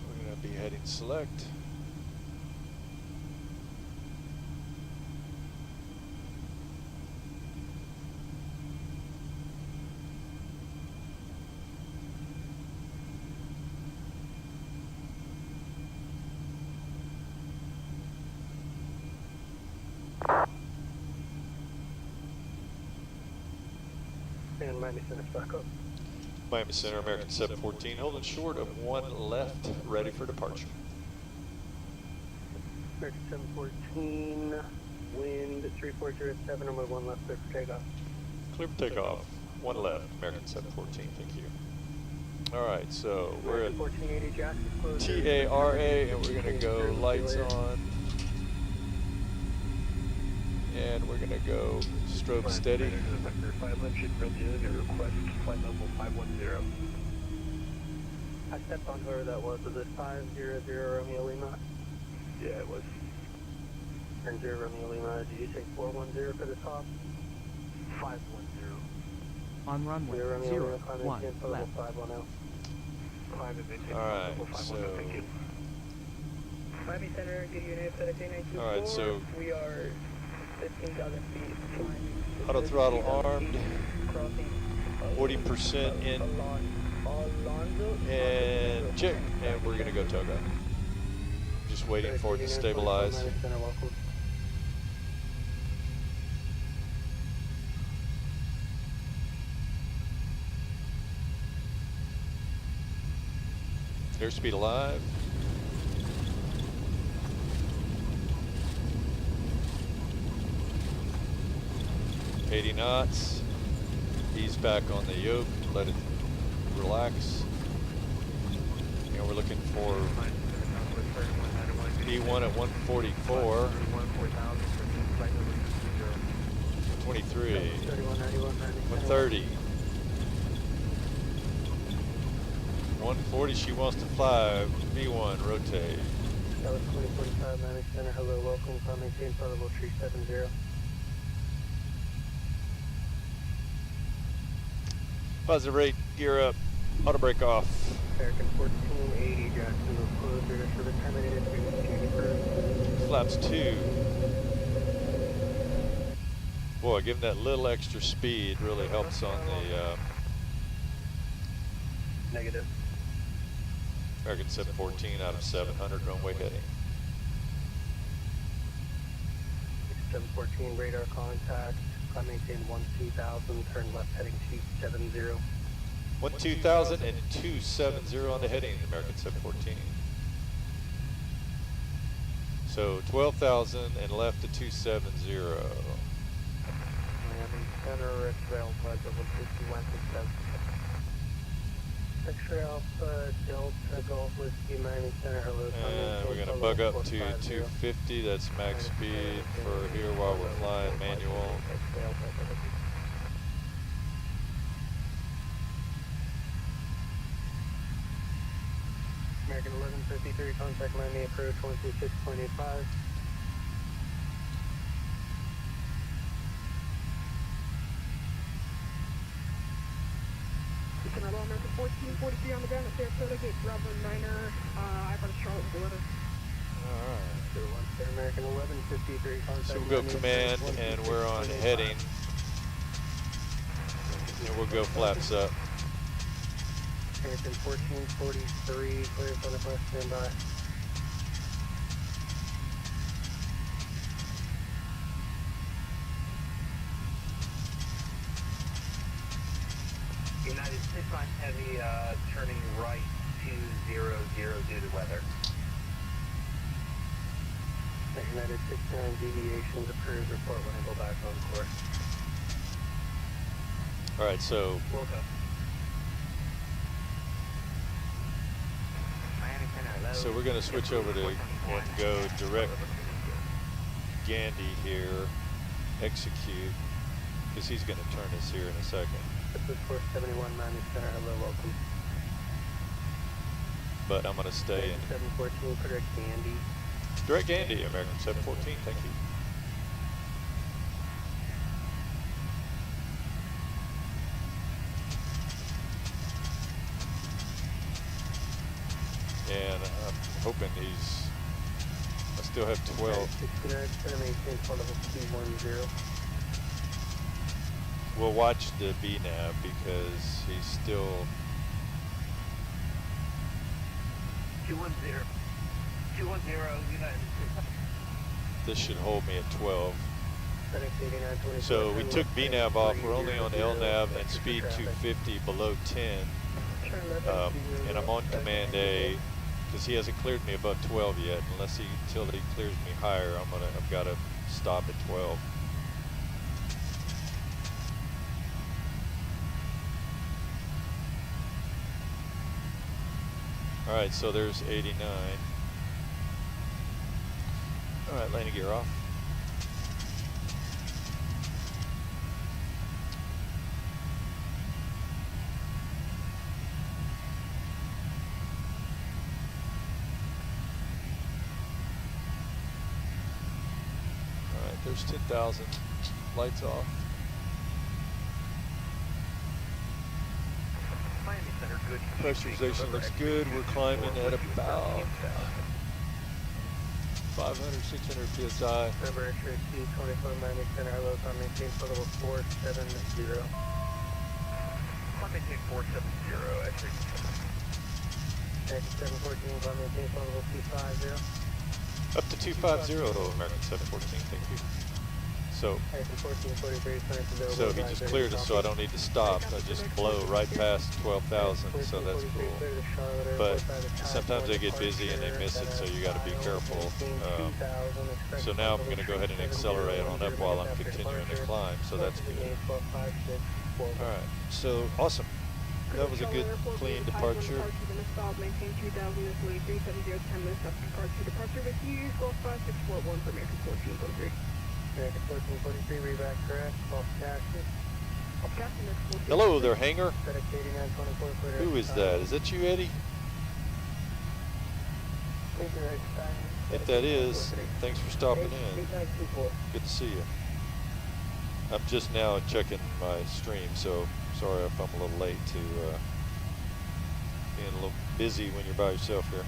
We're going to be heading select. And Miami Center back up. Miami Center, American 714, holding short of 1 left, ready for departure. American 714, wind 3407, runway 1 left, clear for takeoff. Clear for takeoff, 1 left, American 714, thank you. Alright, so we're at 1480 Jack is closed. TARA, and we're going to go lights on. And we're going to go strobe steady. 500, request flight level 510. I stepped on whoever that was. Was it 500 Romeo Lima? Yeah, it was. And 0 Romeo Lima. Did you say 410 for the top? 510. On runway 0 Romeo Lima, climb 1 in for level left. 510. Alright, thank you. Miami Center, good unit, FSC.IT. Alright, so we are 15,000 feet flying. auto throttle armed, Crossing 40% in, Alonzo. and check, and we're going to go toga. Just waiting for it to stabilize. Miami Center, welcome. Airspeed alive. $80 knots. Ease back on the yoke. Let it relax. And we're looking for B1 at 144. 23. 130. 140, she wants to fly. B1, rotate. That was 2045, Miami Center. Hello, welcome. Climb maintain flight level 370. Positive rate, gear up, auto brake off. American 1480, Jacksonville closer. For the terminated frequency first. Flaps 2. Boy, giving that little extra speed really helps on the Negative. American 714 out of 700 runway heading. 714 radar contact. Climb maintain 12000, turn left heading 270. 12000 and 270 on the heading, American 714. So 12,000 and left to 270. Miami Center, X-ray Alpha, Delta 5167. X-ray Alpha, Delta Golf Whiskey, Miami Center, hello. And we're going to bug up to 250, that's max speed for here while we're flying manual. American 1153, contact Miami approach 126.85. Hello, American 1443 on the ground at Sarasota, gate Bravo 9er, I brought a Charlotte delivered. Alright. American 1153, contact So we'll go command and we're on heading. And we'll go flaps up. American 1443, clear for the bus, standby. United 6 on heavy, turning right 200 due to weather. United 69 deviations approved, report when I go back on course. Alright, so Woke up. Miami Center, hello. so we're going to switch over to and go direct Gandy here, execute, because he's going to turn us here in a second. This is 471 Miami Center, hello, welcome. But I'm going to stay in 714, direct Gandy. direct Gandy, American 714, thank you. And I'm hoping I still have 12. 69, center maintain flight level 210. We'll watch the BNAV because he's still 210. 210, United 6. this should hold me at 12. FedEx 8924. So we took BNAV off, we're only on LNAV and speed 250 below 10. And I'm on command A because he hasn't cleared me above 12 yet. Unless until he clears me higher, I've got to stop at 12. All right, so there's 89. All right, landing gear off. All right, there's 10,000. Lights off. Miami Center, good. Pressurization looks good. We're climbing at about 500, 600 psi. Number X-ray 224 Miami Center, hello, climb maintain flight level 470. Climb maintain 470, X-ray. X 714, climb maintain flight level 250. Up to 250, American 714, thank you. So he just cleared us, so I don't need to stop. I just blow right past 12,000, so that's cool. But sometimes they get busy and they miss it, so you got to be careful. So now I'm going to go ahead and accelerate on up while I'm continuing to climb, so that's good. All right, so awesome. That was a good, clean departure. Maintain 2000 is 370, 10 minutes after departure with you, Golf 5641 for American 1443. American 1443, reback correct, off taxi. Hello there, Hanger. FedEx 8924 footer. Who is that? Is that you, Eddie? If that is, thanks for stopping in. 8924. Good to see you. I'm just now checking my stream, so sorry if I'm a little late to being a little busy when you're by yourself here.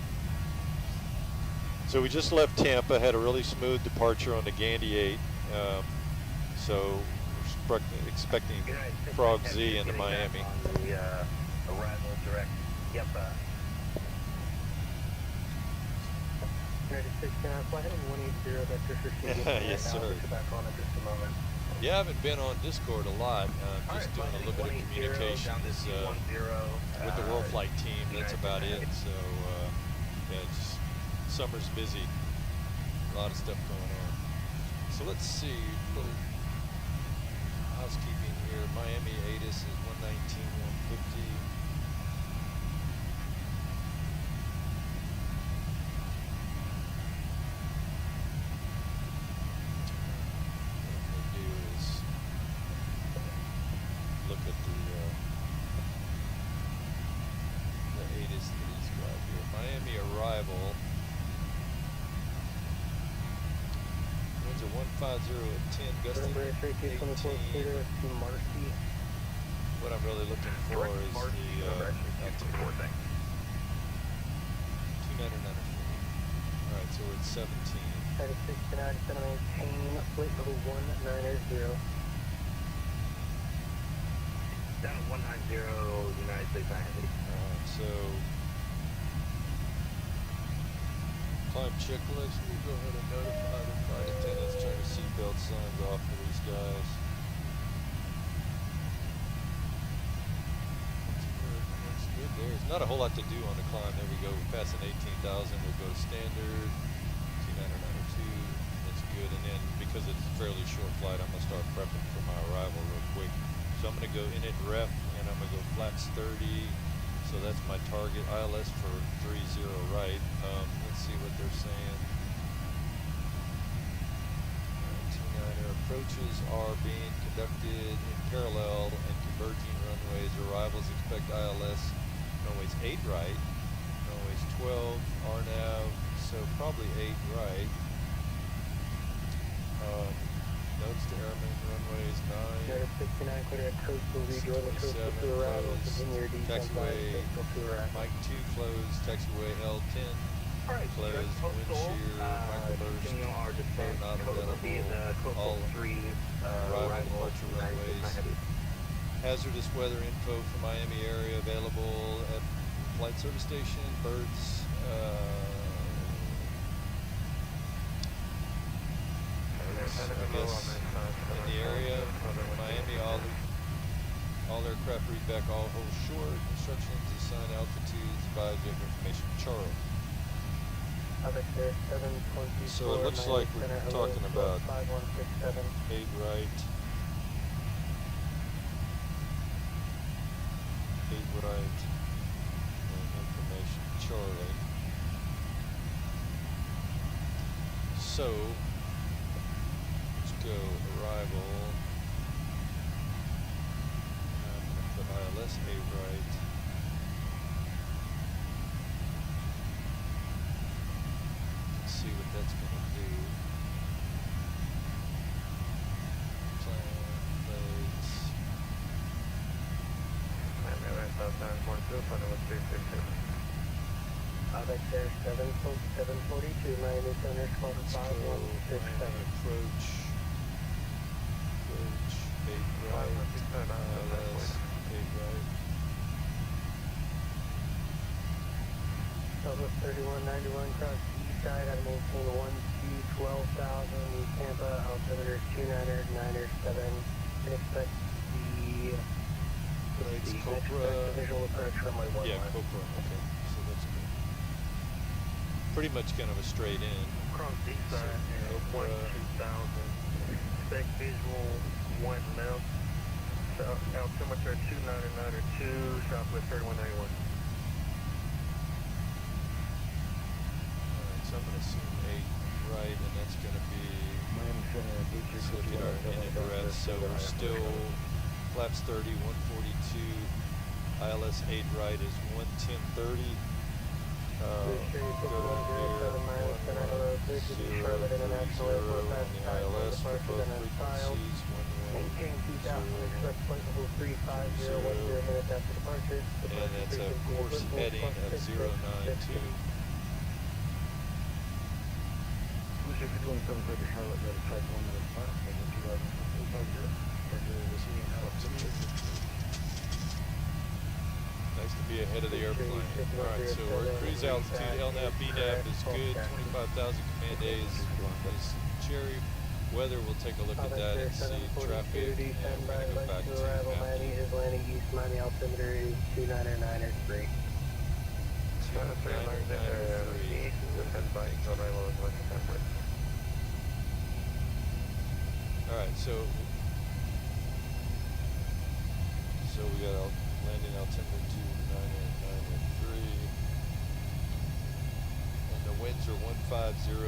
So we just left Tampa, had a really smooth departure on the Gandy 8. So we're expecting Frog Z into Miami. On the arrival direct. Yep. United States flight heading 180 vector for CP. Yes, sir. Back on at just a moment. Yeah, I haven't been on Discord a lot. Just doing a little bit of communications with the WorldFlight team. That's about it. So, yeah, just summer's busy. A lot of stuff going on. So let's see. A little housekeeping here. Miami ATIS is 119-150. Look at the ATIS that he's got here. Miami arrival. Winds are 150 at 10, gusting 18. What I'm really looking for is the altimeter. 2994. Alright, so we're at 17. Headed 69, gonna maintain flight level 190. Down 190, United States 980. Alright, so climb checklist. We go ahead and notify the flight attendants, turn the seatbelt signs off for these guys. Looks good there. There's not a whole lot to do on the climb. There we go. We're passing 18,000. We'll go to standard. 2992. That's good. And then because it's a fairly short flight, I'm going to start prepping for my arrival real quick. So I'm going to go init ref, and I'm going to go flaps 30. So that's my target. ILS for 30 right. Let's see what they're saying. 29er approaches are being conducted in parallel and converging runways. Arrivals expect ILS runways 8 right, runways 12 RNAV, so probably 8 right. Notes to airmen, runways 9. United 69, clear at coastal, rejoin the coastal to arrival, continue your descent by coastal to arrival. Mike 2 closed, taxiway L10 closed, wind shear, microburst, not available, all arrival departure runways. Hazardous weather info for Miami area available at flight service station, birds, I guess in the area, Miami, all aircraft read back all hold short, instructions, assign altitudes, biojet information, Charlie. So it looks like we're talking about 8 right, 8 right, and information, Charlie. So go arrival. I'm going to put ILS 8 right. Let's see what that's going to do. Plan plates. There 742, Miami Center, Squadron 5167. Approach. 8 right, ILS 8 right. Southwest 3191, cross the east side, I maintain 12,000, Tampa, altimeter 2997, and expect the Cobra. visual approach runway 11. Yeah, Cobra, okay, so that's good. Pretty much kind of a straight in. Cross the east side, and 12,000, expect visual 1 left, altimeter 2992, Southwest 3191. Alright, so I'm going to assume 8 right, and that's going to be, let's look at our engine breath. So we're still, flaps 30, 142, ILS 8 right is 110.30. Go to here, 110.30 on the ILS for both frequencies, 110.30, and that's a course heading of 092. Nice to be ahead of the airplane. Alright, so our cruise altitude, LNAV, BNAV is good, 25,000 command days is cherry. Weather, we'll take a look at that and see traffic, and we're going to go back to Miami is landing east, Miami altimeter is 2993. 2993. Alright, so we got our landing altimeter 2993, and the winds are 150,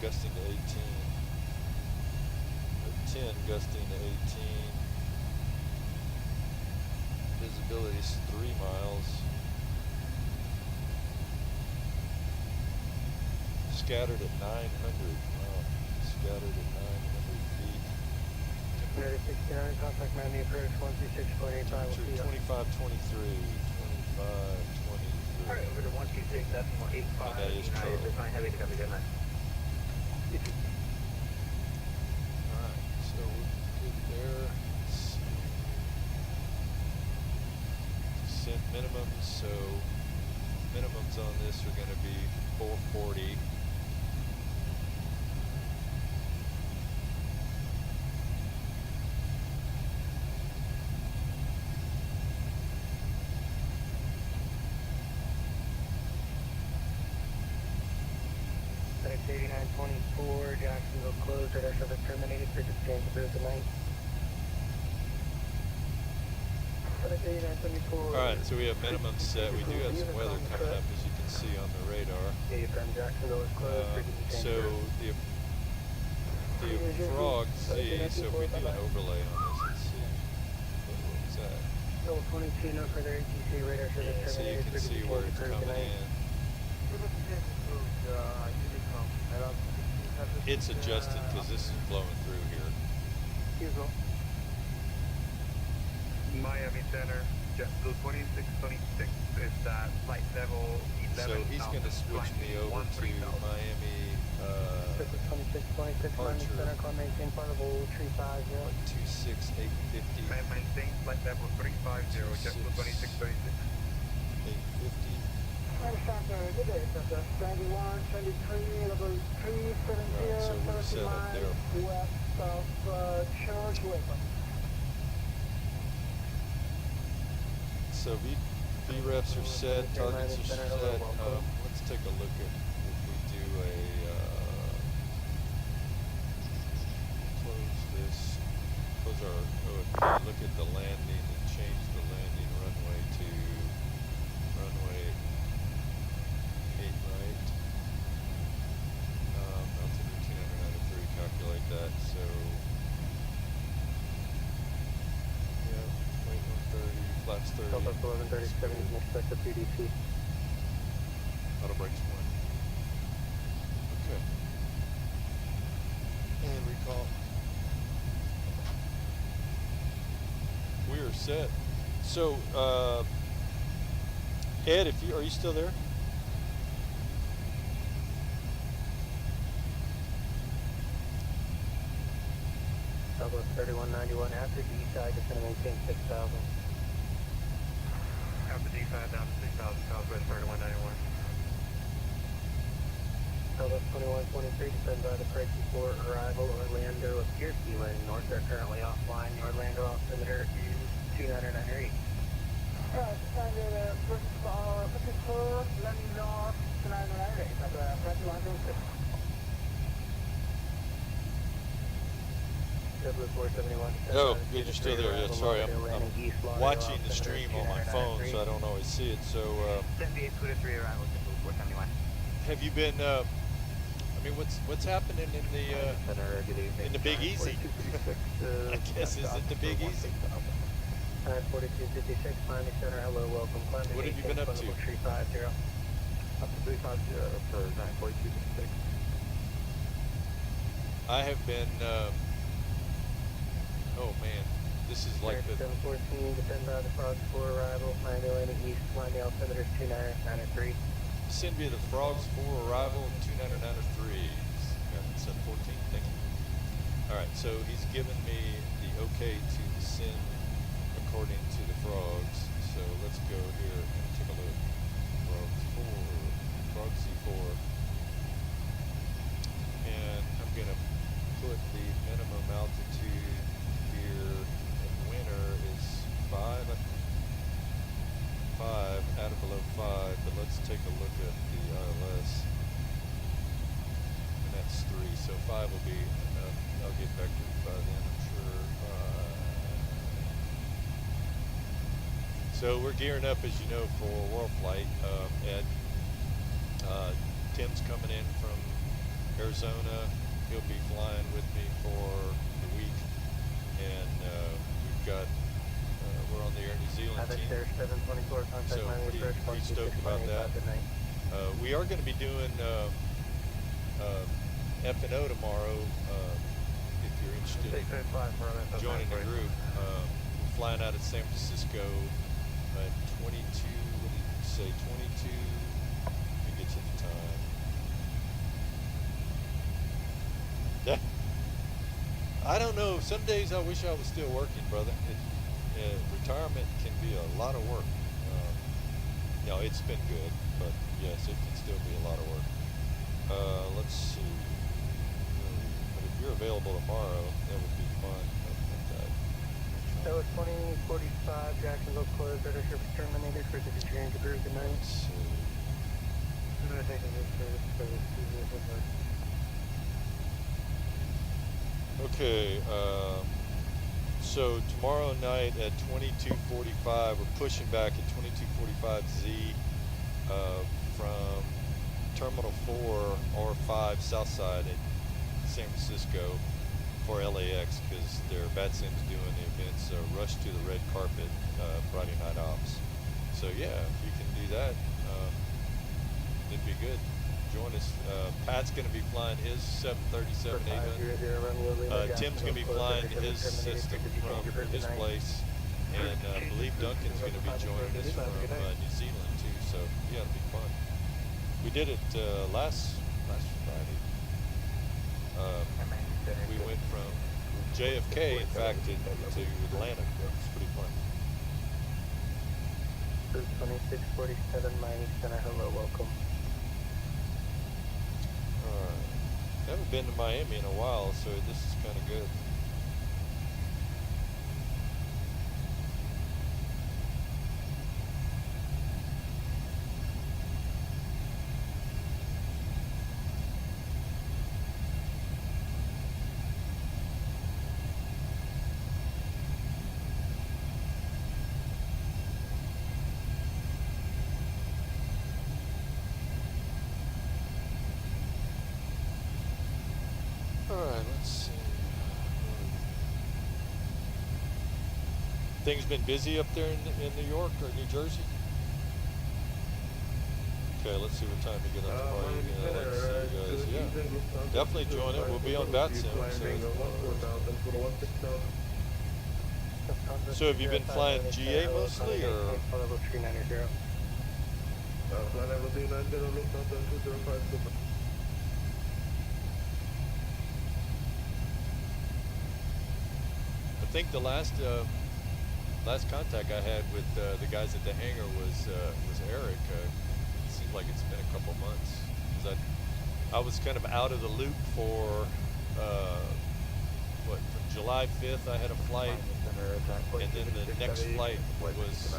gusting to 18, or 10 gusting to 18. Visibility is 3 miles. Scattered at 900. Wow, scattered at 900 feet. United 69, contact Miami approach 126.85. Temperature 2523. 2523. Alright, over to 126, that's 185. And that is United, Charlie. define heavy, copy, good night. Alright, so we're good there. Let's see. Descent minimums, so minimums on this are going to be 440. FedEx 8924, Jacksonville closed, radar service terminated, bridge exchange approved tonight. FedEx 8974. Alright, so we have minimum set. We do have some weather coming up, as you can see on the radar. Yeah, from Jacksonville is closed, bridge exchange So approved. the frog Z, so if we do an overlay on this, let's see. What was that? Level 22, no further ATC radar service Yeah, so you terminated, can bridge see exchange where it's approved coming tonight. in. It's adjusted because this is blowing through here. Miami Center, JetBlue 2626 is that flight level 11. So he's going to switch me over to Miami Circle 2626, Miami Archer. Center, call maintain flight level 350. 126,850. Maintain flight level 350, JetBlue 2626. 850. Good day, Center. 91, 23, level 370, Right, so we're 30 set up there. miles west of Church Waco. So VREFs are set, targets are set. Let's take a look at if we do a close this, close our OFP, look at the landing and change the landing runway to runway 8 right. Altitude 293, calculate that. So yeah, weight 130, flaps 30. Delta 1137 is expect the PDC. Auto brakes 1. Okay. And recall. We are set. So, Ed, are you still there? Southwest 3191 after D-side, descend and maintain 6,000. After D5 down to 6,000, Southwest 3191. Southwest 2123, descend by the apprecaite before arrival. Orlando appears to be landing north. They're currently offline. The Orlando altimeter is 2998. Descended first floor, landing north, 2998. That's apprecaite 106. 471. Oh, good, you're still there. Yeah, sorry, I'm watching the stream on my phone, so I don't always see it. So, 7823 arrival, Blue 471. have you been? I mean, what's happening in the Big Easy? I guess is it the Big Easy? 4256, Miami Center, hello, welcome. What have you been up to? 350. Up to 350 for 94266. I have been. Oh man, this is like the. 714, descend by the Frogs for arrival, Miami landing east, Miami altimeter 29903. Send me the Frogs for arrival 2993. Got 714. Thank you. All right, so he's given me the okay to descend according to the Frogs. So let's go here and take a look. Frog C4. And I'm gonna put the minimum altitude here in winter is 5 out of below 5, but let's take a look at the ILS, and that's 3, so 5 will be enough. I'll get back to you by then, I'm sure. So we're gearing up, as you know, for WorldFlight. Tim's coming in from Arizona. He'll be flying with me for the week, and we've got we're on the Air New Zealand team, so pretty stoked about that. We are going to be doing F&O tomorrow, if you're interested in joining the group. We're flying out of San Francisco at 22, what did you say, 22, let me get you the time. Yeah. I don't know, some days I wish I was still working, brother. Retirement can be a lot of work. No, it's been good, but yes, it can still be a lot of work. Let's see. But if you're available tomorrow, that would be fun. That was 2045, Jacksonville closed, radar service terminated for the change of group at night. Let's see. Okay, so tomorrow night at 22:45, we're pushing back at 22:45Z from Terminal 4 or 5 Southside at San Francisco for LAX, because their Vatsim's doing the events Rush to the Red Carpet Friday night ops. So yeah, if you can do that, it'd be good. Join us. Pat's going to be flying his 737-800. Tim's going to be flying his system from his place, and I believe Duncan's going to be joining us from New Zealand too. So yeah, it'll be fun. We did it last Friday. We went from JFK, in fact, to Atlanta. It's pretty fun. 2647 Miami Center, hello, welcome. Haven't been to Miami in a while, so this is kind of good. Things been busy up there in New York or New Jersey? Okay, let's see what time to get up tomorrow. Let's see you guys. Yeah, definitely join it. We'll be on Vatsim. So have you been flying GA mostly, or? I think the last contact I had with the guys at the hangar was Eric. It seems like it's been a couple months, because I was kind of out of the loop for from July 5th I had a flight, and then the next flight was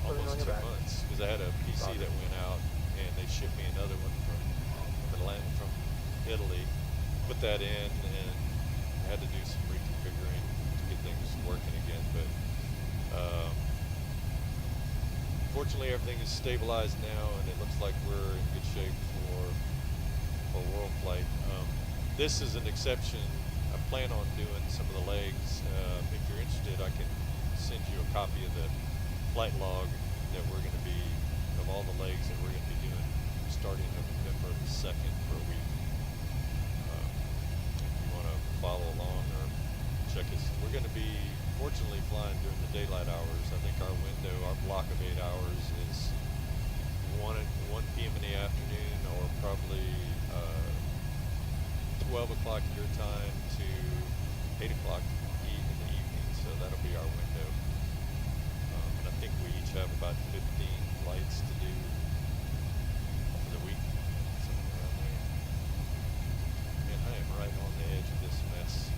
almost 2 months, because I had a PC that went out, and they shipped me another one from Italy. Put that in, and had to do some reconfiguring to get things working again, but fortunately everything is stabilized now, and it looks like we're in good shape for WorldFlight. This is an exception. I plan on doing some of the legs. If you're interested, I can send you a copy of the flight log that we're going to be, of all the legs that we're going to be doing starting November 2nd for a week. If you want to follow along or check us, we're going to be fortunately flying during the daylight hours. I think our window, our block of 8 hours is 1 p.m. in the afternoon, or probably 12 o'clock your time to 8 o'clock in the evening, so that'll be our window. And I think we each have about 15 flights to do for the week, something around there. And I am right on the edge of this mess.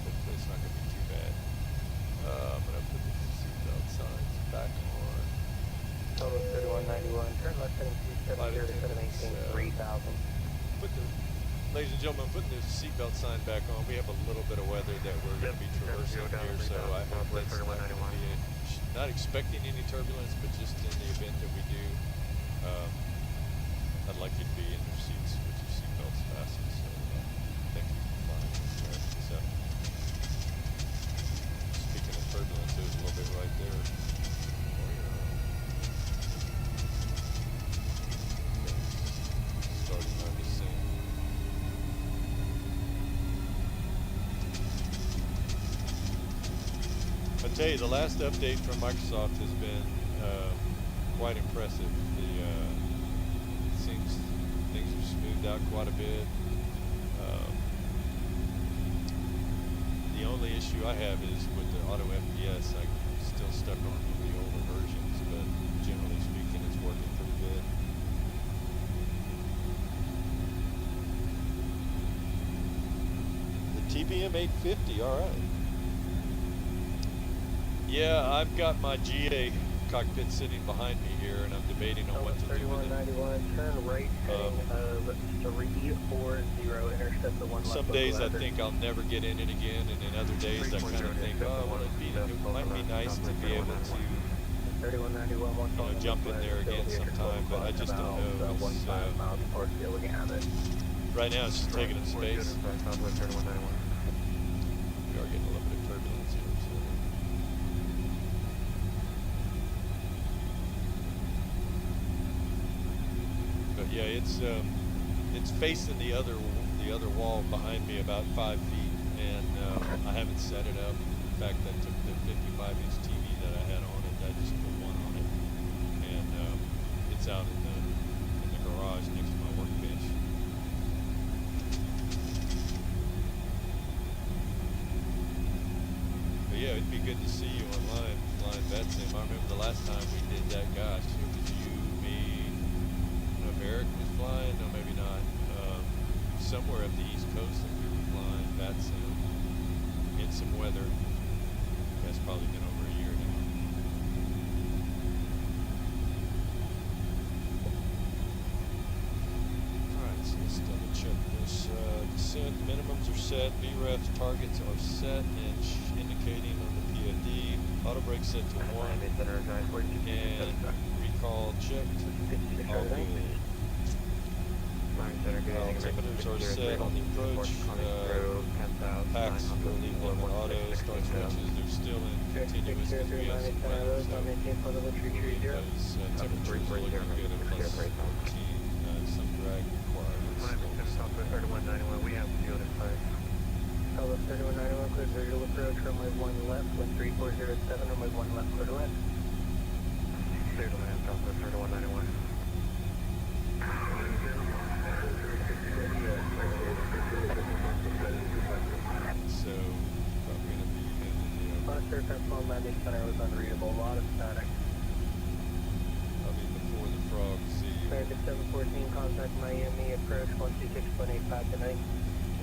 Hopefully it's not going to be too bad. I'm going to put the seatbelt signs back on. Total 3191, turn left heading 270 to 718, 3000. Ladies and gentlemen, putting the seatbelt sign back on. We have a little bit of weather that we're going to be traversing here, so I hope that's not going to be not expecting any turbulence, but just in the event that we do, I'd like you to be in your seats with your seatbelts fastened. So thank you for flying this out. Speaking of turbulence, there's a little bit right there. Starting on descent. I tell you, the last update from Microsoft has been quite impressive. It seems things have smoothed out quite a bit. The only issue I have is with the auto FPS. I'm still stuck on the older versions, but generally speaking, it's working pretty good. The TBM 850, all right. Yeah, I've got my GA cockpit sitting behind me here, and I'm debating on what to do with it. 3191, turn right heading of 340, intercept the one left. Some days I think I'll never get in it again, and then other days I kind of think, oh, well, it might be nice to be able to, 3191, jump in there again sometime, but I just don't know. Right now it's just taking up space. We are getting a little bit of turbulence here. So. But yeah, it's facing the other wall behind me about 5 feet, and I haven't set it up. In fact, I took the 55-inch TV that I had on it. I just put one on it, and it's out in the garage next to my workbench. But yeah, it'd be good to see you online, flying Vatsim. I remember the last time we did that. Gosh, it was you, me. Eric was flying, no, maybe not. Somewhere up the East Coast, that we were flying Vatsim in some weather. That's probably been over a year now. Alright, so let's double check this. Descent minimums are set, VREF targets are set and indicating on the PFD. Auto brake set to 1. And recall checked. All good. Altimeters are set on the approach. Packs will leave them in auto. Start switches, they're still in continuous because we have some weather. So those temperatures are looking good at plus 14. Some drag requirements. Southwest 3191, we have field in fire. Southwest 3191, clear visual approach, runway 1 left, wind 3407, runway 1 left, clear to land. Clear to land, Southwest 3191. So, probably going to be in the Last aircraft phone landing center was unreadable, a lot of static. probably before the frog sea. American 714, contact Miami, approach 126.85 tonight.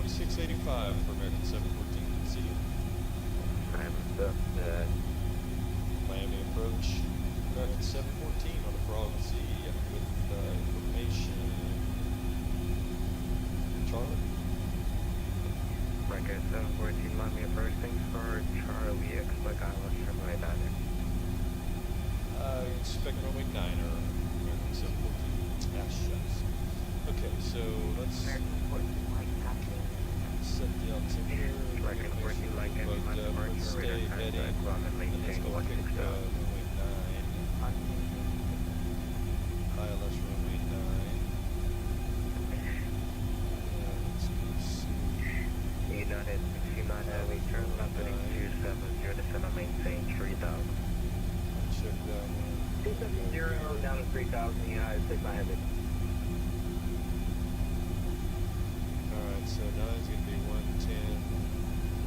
2685 for American 714. See you. Miami approach. American 714 on the frog sea with information. Charlie. Right, guys, heading, and let's go pick runway 9. ILS runway 9. Let's go see. United 69 Heavy, turn left heading 270, descend and maintain 3000. Check that one. 270 down to 3000, United 69 Heavy. Alright, so 9 is going to be 110.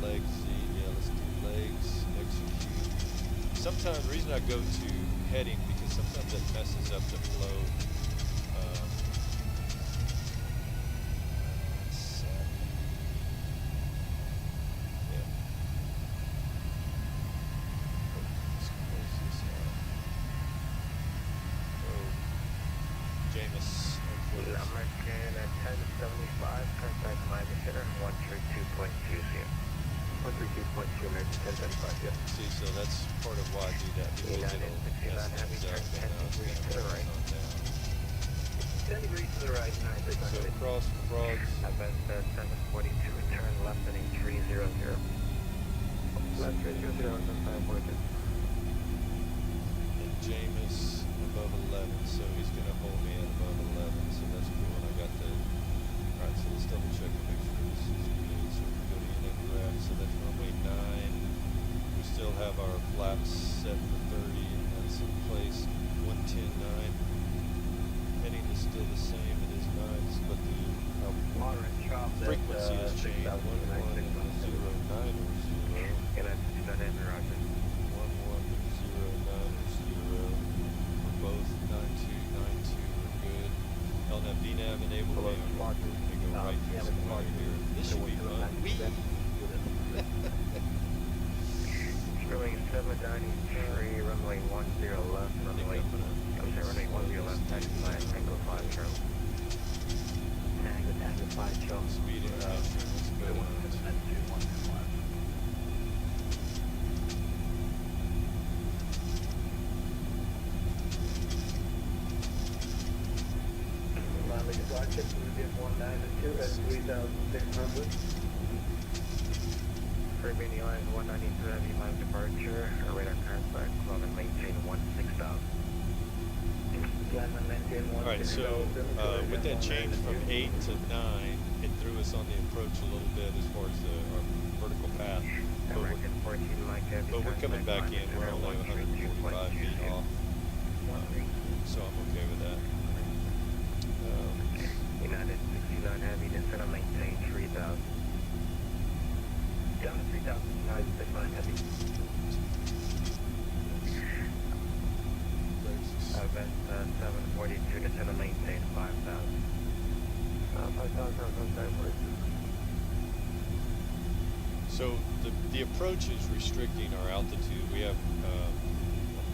Legs Z. Yeah, let's do legs. Execute. Sometimes, the reason I go to heading, because sometimes it messes up the flow. Yeah. Let's close this out. Oh, Jameis. American at 1075, contact Miami Center, 132.20. 132.2, American 1075, yeah. See, so that's part of why I do that, because it'll mess things up, and it's going to turn on down. 10 degrees to the right, United 69 So Heavy. cross frogs. Advance 742, turn left heading 300. Left 300, on 542. And Jameis above 11, so he's going to hold me at above 11, so that's cool. And I got the, alright, so let's double check and make sure this is good. So we go to inlet, so that's runway 9. We still have our flaps set for 30, and that's in place. 110.9. Heading is still the same, it is 9, but the Moderate chop at frequency has changed. 6,000, 1109 or 0. United 69 Heavy, roger. 1109 or 0 for both 9292 are good. LNAV DNAV enabled me. I'm going to go right through some water here. This should be fun. Runway 793, runway 10 left, runway, runway 10 left, taxi line, Tango 5 Charlie. Tango 5 Charlie. Speed and tension. Let's go. Finally, the flight check will be 192 at 3,600. Caribbean Airlines 192 Heavy, line departure, radar current flight, climb and maintain 16,000. Alright, so with that change from 8 to 9, it threw us on the approach a little bit as far as our vertical path. American 14 Mike Heavy, But we're coming back in. We're only 145 feet off. So I'm okay with that. United 69 Heavy, descend and maintain 3,000. Down to 3,000, United 69 Heavy. Advance 742, descend and maintain 5,000. 5,000, So the approach is restricting our altitude. We have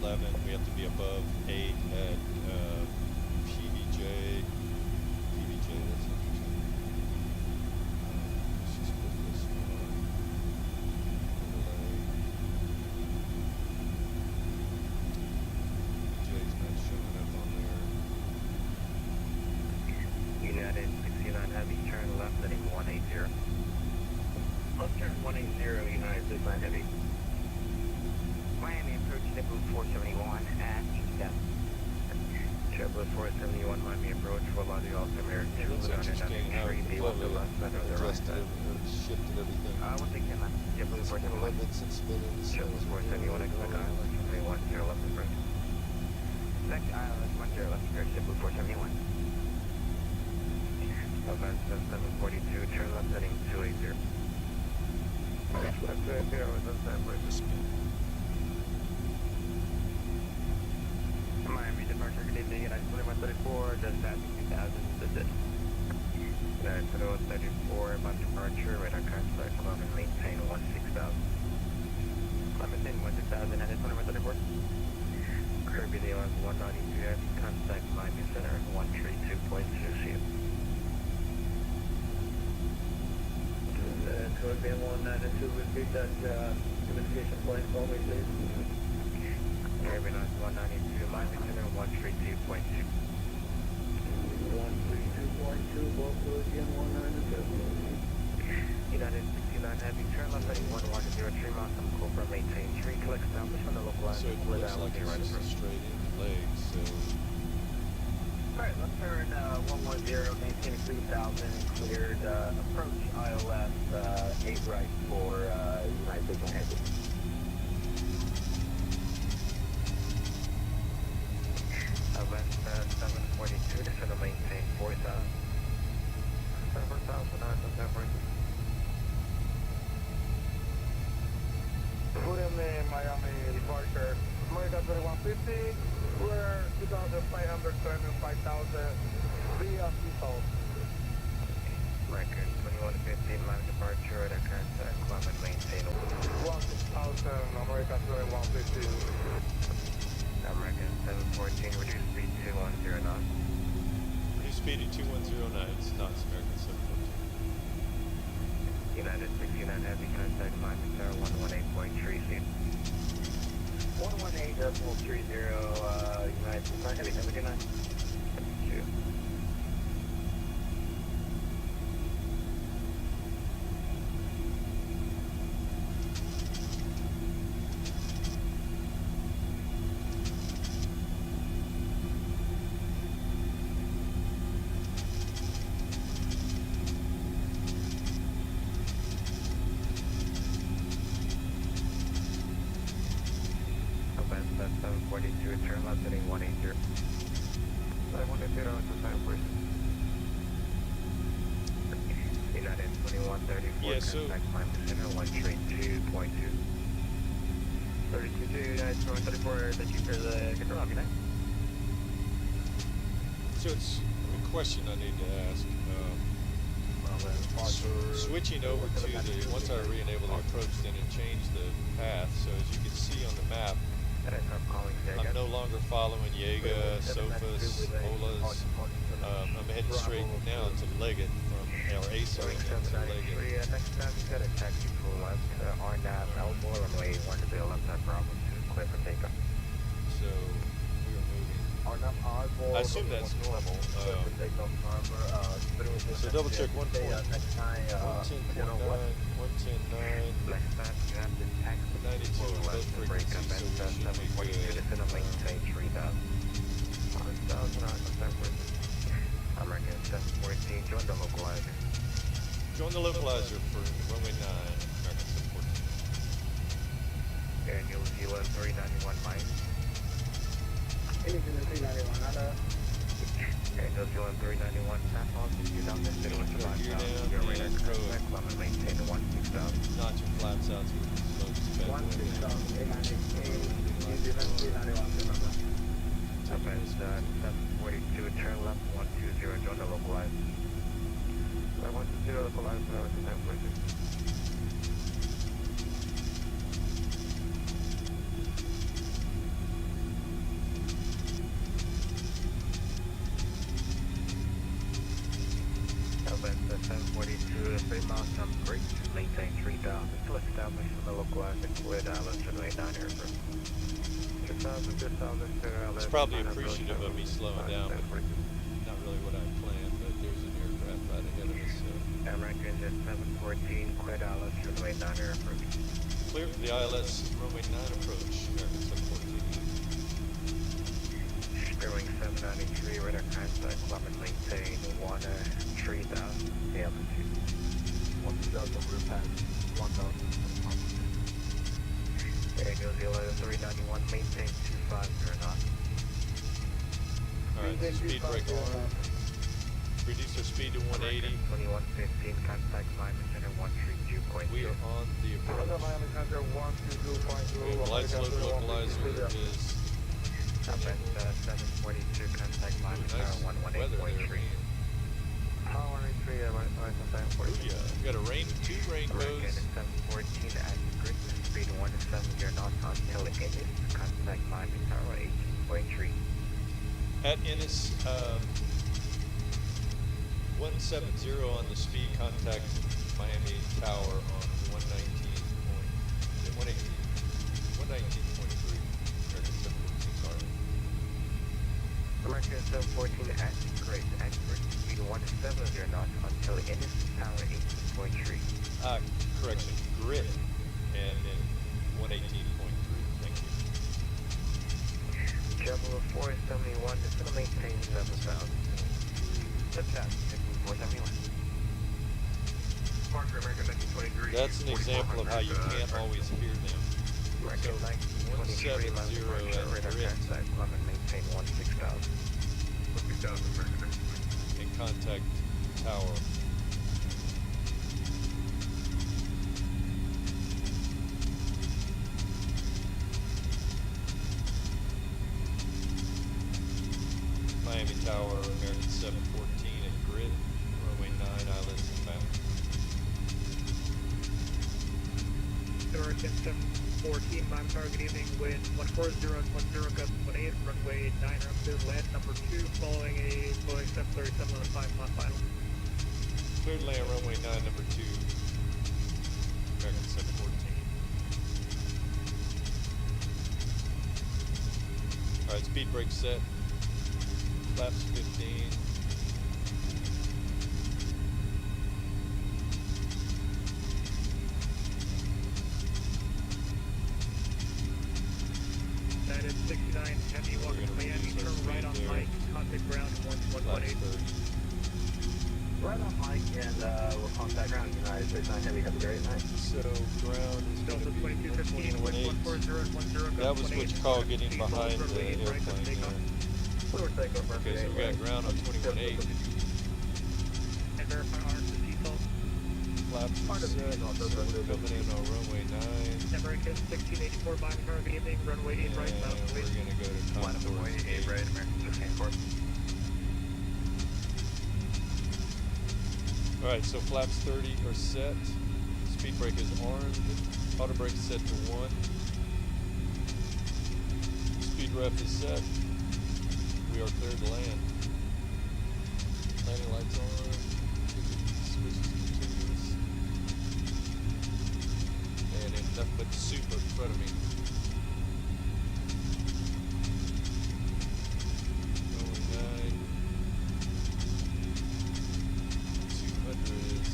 11. We have to be above 8 at PVJ. PVJ, that's interesting. Let's just put this on. Overlay. PVJ's not showing up on there. United 69 Heavy, turn left heading 180. Left turn 180, United 69 Heavy. Miami approach JetBlue 471 at East. JetBlue 471 Miami approach for Lobby Altimeter 2. It's interesting how below the left side of the right adjusted side. or shifted everything. We'll take him at JetBlue 471. Limits and spinning. JetBlue 471 expect ILS 310 left approach. Next ILS 10 left approach, JetBlue 471. Advance 742, turn left heading 280. Left 280 was on time for the spin. Miami departure, good evening, United 2134, just passing 2,000, visit. United 2134, about departure, radar current flight, climb and maintain 16,000. Climb and maintain 16,000, United 2134. Caribbean Airlines 192 Heavy, contact Miami Center, 132.20. Caribbean 192, repeat that communication point for me, please. Caribbean Airlines 192, Miami Center, 132.2. 132.2, both Caribbean 192. United 69 Heavy, turn left heading 1103 miles from Cobra, maintain 3 established on the local line. So it looks like it's just a straight in leg, so Alright, let's turn 110, maintain 3000, cleared approach ILS 8 right for United States Entity. Event 742, this is to maintain 4000. 7,000, William Miami departure, America 2150, we're 2,500, turning 5,000, via default. record 2115, line departure, at contact, climb and maintain 16,000, America 2150. American 714, reduce speed to 10 knots. reduce speed to 2109 knots, American 714. United 69 heavy contact, climb and tower 118.30. 118.30, United 69 heavy, have a good night. Thank you. Event 742, turn left heading 180. 710 to 5%. United 2134, Yeah, so- contact climb to center 132.2. 32 United 2134, thank you for the control, good night. So it's a question I need to ask. Switching over to the, once I re-enable the approach, then it changed the path. So as you can see on the map, I'm calling I'm no longer following Jaeger, Sofas, Olas. I'm heading straight now to Leggett from, or ASO into Leggett. Next time you got a taxi to left, RNAV, Elmore, runway 1 to the left side Bravo to clear for takeoff. So we are moving. I assume that's normal. So double check 110.9, 110.9, Next time you have the taxi 92 on both frequencies, so we should be good. maintain 3,000. 1,000, American 714, join the localizer. Join the localizer for runway 9, American 714. Air New Zealand 391 miles. Anything in 391, not Air New Zealand 391, tap on 60,000, city with Gear down, your radar and throw contact, climb and maintain 16,000. Notch your flaps out so we can slow this bad boy down. 168, New Zealand 391. Event 742, turn left 120, join the localizer. 120 localizer, American 742. Event 742, 3 miles from bridge, maintain 3,000. Still established on the localizer, clear dial to 9 airport. 2,000, It's probably appreciative of me slowing down, but not really what I planned, but there's an aircraft right ahead of us, so. American 714, clear dial to 9 airport. Clear for the ILS runway 9 approach, American 714. Spearwing 793, radar contact, climb and maintain 3,000, the altitude. 1,000, we're past 1,000. Air New Zealand 391, maintain 250 knots. Alright, speed brake on. Reduce our speed to 180. 2115, contact climb and center 132.2. We are on the approach. Lights load localizer is Event 742, contact climb and nice tower weather there, 118.3. man. Power 3, Yeah, we got a rain, 2 rainbows. American 714, active grid, speed 170 knots until it ends. Contact climb and tower 18.3. At Ennis, 170 on the speed, contact Miami Tower on 119.3. American 714, sorry. American 714, active grid, speed 170 knots until it ends. Tower 18.3. Correction, grit, and then 118.3. 471, just going to maintain 7,000. Tip tap, 471. Parker, American 1923. That's an example of how you can't always hear them. American So 1923, 170 at radar grit contact, climb and maintain 16,000. 16,000, American 1923. and contact tower. Miami Tower, American 714 at grid, runway 9, islands inbound. American 714, Miami Tower, good evening, wind 14010, gust 18, runway 9, to land number 2, following a Boeing 737 on a 5-mile final. Cleared land runway 9, number 2, American 714. Alright, speed brake set. Flaps 15. That is 69, heavy, welcome to Miami, turn right on Mike, contact ground 1118. Right on Mike, and we'll contact ground United States 9 Heavy. Have a great night. So ground is going Delta to be 2215, wind 14010, That was what you call getting behind the airplane there. Clear takeoff, Okay, so we got ground on 21.8. And verify arms to seatbelt. Flaps are set, so we're coming in on runway 9. American 1684, Miami Tower, good evening, runway 8 right, And mountain we're please. going to go to Line up contours runway 8 8. right, American 1684. Alright, so flaps 30 are set. Speed brake is armed. Auto brake set to 1. Speed ref is set. We are cleared to land. Landing lights on. Switch is continuous. And in nothing but soup in front of me. Only 9. 200 is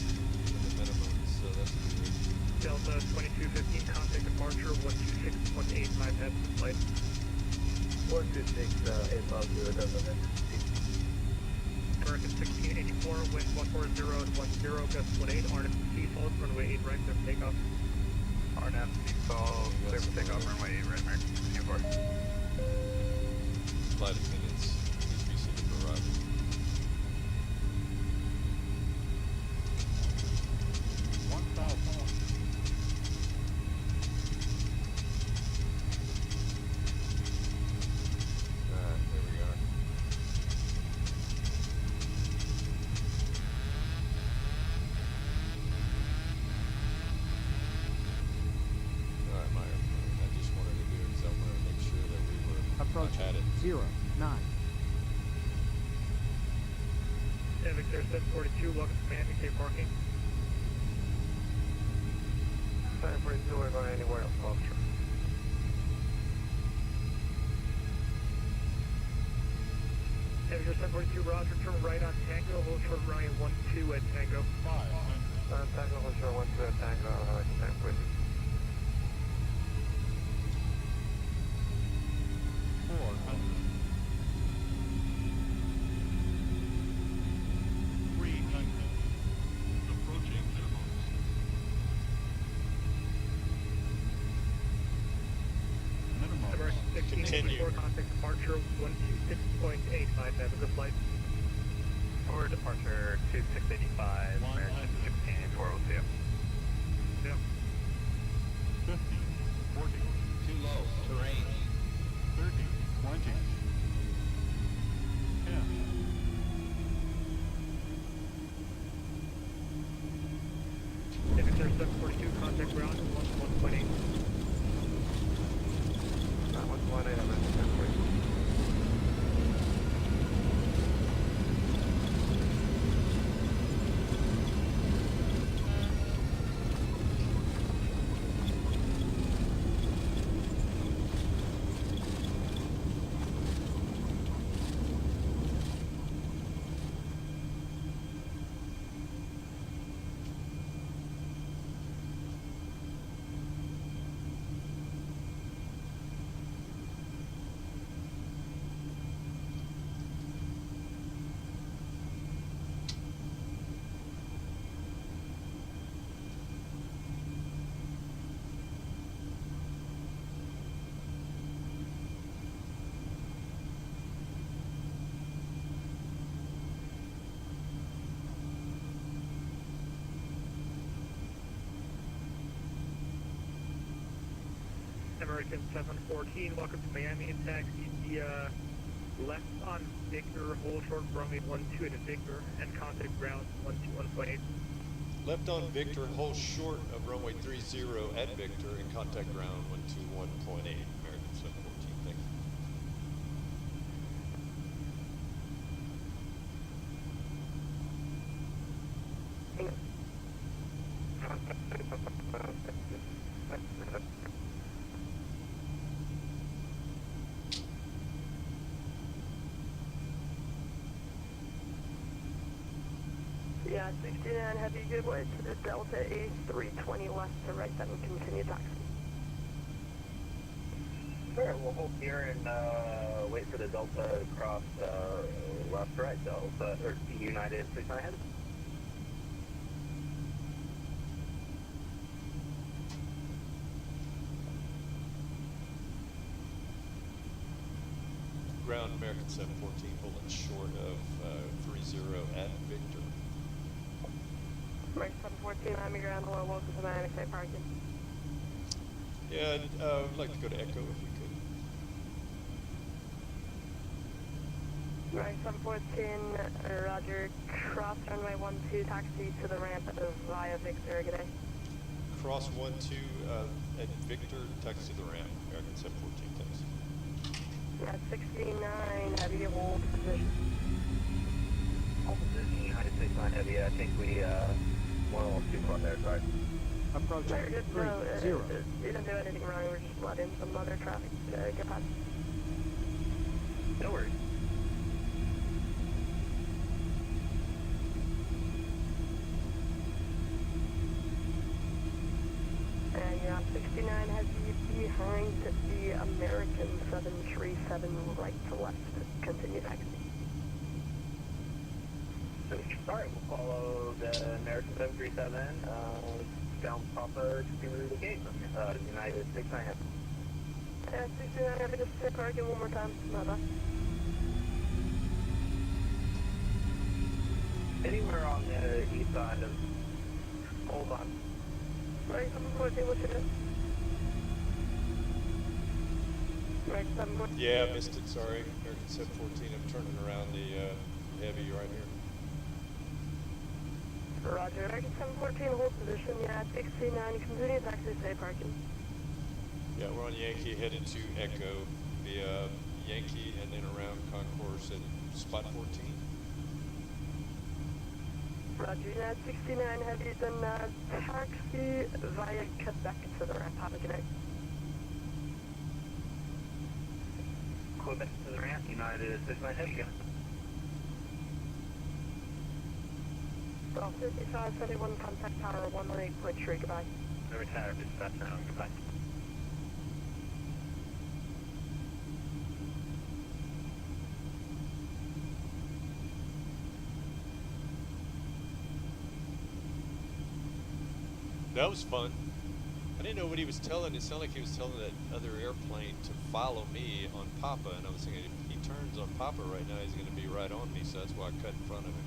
the minimum, so that's good. Delta 2215, contact departure 126.8, my path to flight. 126, 850, doesn't it? American 1684, wind 14010, gust 18, RNF seasalt, runway 8 right, clear for takeoff. RNF, seatbelt, clear for takeoff, runway 8 right, American 1684. Flight attendants, please be seated for arrival. Alright, there we are. Alright, my airplane. I just wanted to do it because I wanted to make sure that we were Approaching at it. 0, 9. Victor 742, welcome to Miami, Cape parking. 742, we're going anywhere else, officer. Victor 742, roger, turn right on Tango, hold short runway 12 at Tango. Tango, hold short 12 at Tango, stand with you. 400. 300. Approaching minimums. Minimum. American 1684, contact departure 126.8, my path to flight. For departure 2685, American 1684, we'll see you. Yeah. 50. 40. Too low. Terrain. 30. 20. 10. Victor 742, contact ground 11.8. 118, American 1042. American 714, welcome to Miami and taxi via left on Victor, hold short runway 12 at Victor, and contact ground 121.8. Left on Victor, hold short of runway 30 at Victor, and contact ground 121.8, American 714, thanks. Yeah, 69 heavy, good way to the Delta A320 left to right, then continue taxi. Sure, we'll hold here and wait for the Delta to cross left right Delta, or United 69 heavy. Ground American 714, holding short of 30 at Victor. American 714, Miami ground, hello, welcome to Miami, say parking. Yeah, I'd like to go to Echo if we could. American 714, roger, cross runway 12, taxi to the ramp via Victor, good day. Cross 12 at Victor, taxi to the ramp, American 714, thanks. Yeah, 69 heavy, hold position. Hold position, United 69 heavy, I think we went a little too far there, sorry. Approaching Sorry, just 30. you didn't do anything wrong, we're just letting some other traffic get past. No worries. And you're on 69 heavy behind the American 737 right to left. Continue taxi. Alright, we'll follow the American 737 down Papa to the gate from United 69 heavy. Yeah, 69 heavy, just sit parking one more time. Bye-bye. Anywhere on the east side of... Hold on. Right, 714, what's your name? Right, 714. Yeah, I missed it, sorry. American 714, I'm turning around the heavy right here. Roger, American 714, hold position, yeah, 69, continue taxi, stay parking. Yeah, we're on Yankee, headed to Echo via Yankee and then around concourse at spot 14. Roger, yeah, 69 heavy, then taxi via Quebec to the ramp. Have a good night. Quebec to the ramp, United 69 heavy, go. Well, 5571, contact tower 118.3, goodbye. Every tower, dispatch now, goodbye. That was fun. I didn't know what he was telling. It sounded like he was telling that other airplane to follow me on Papa, and I was thinking if he turns on Papa right now, he's going to be right on me, so that's why I cut in front of him.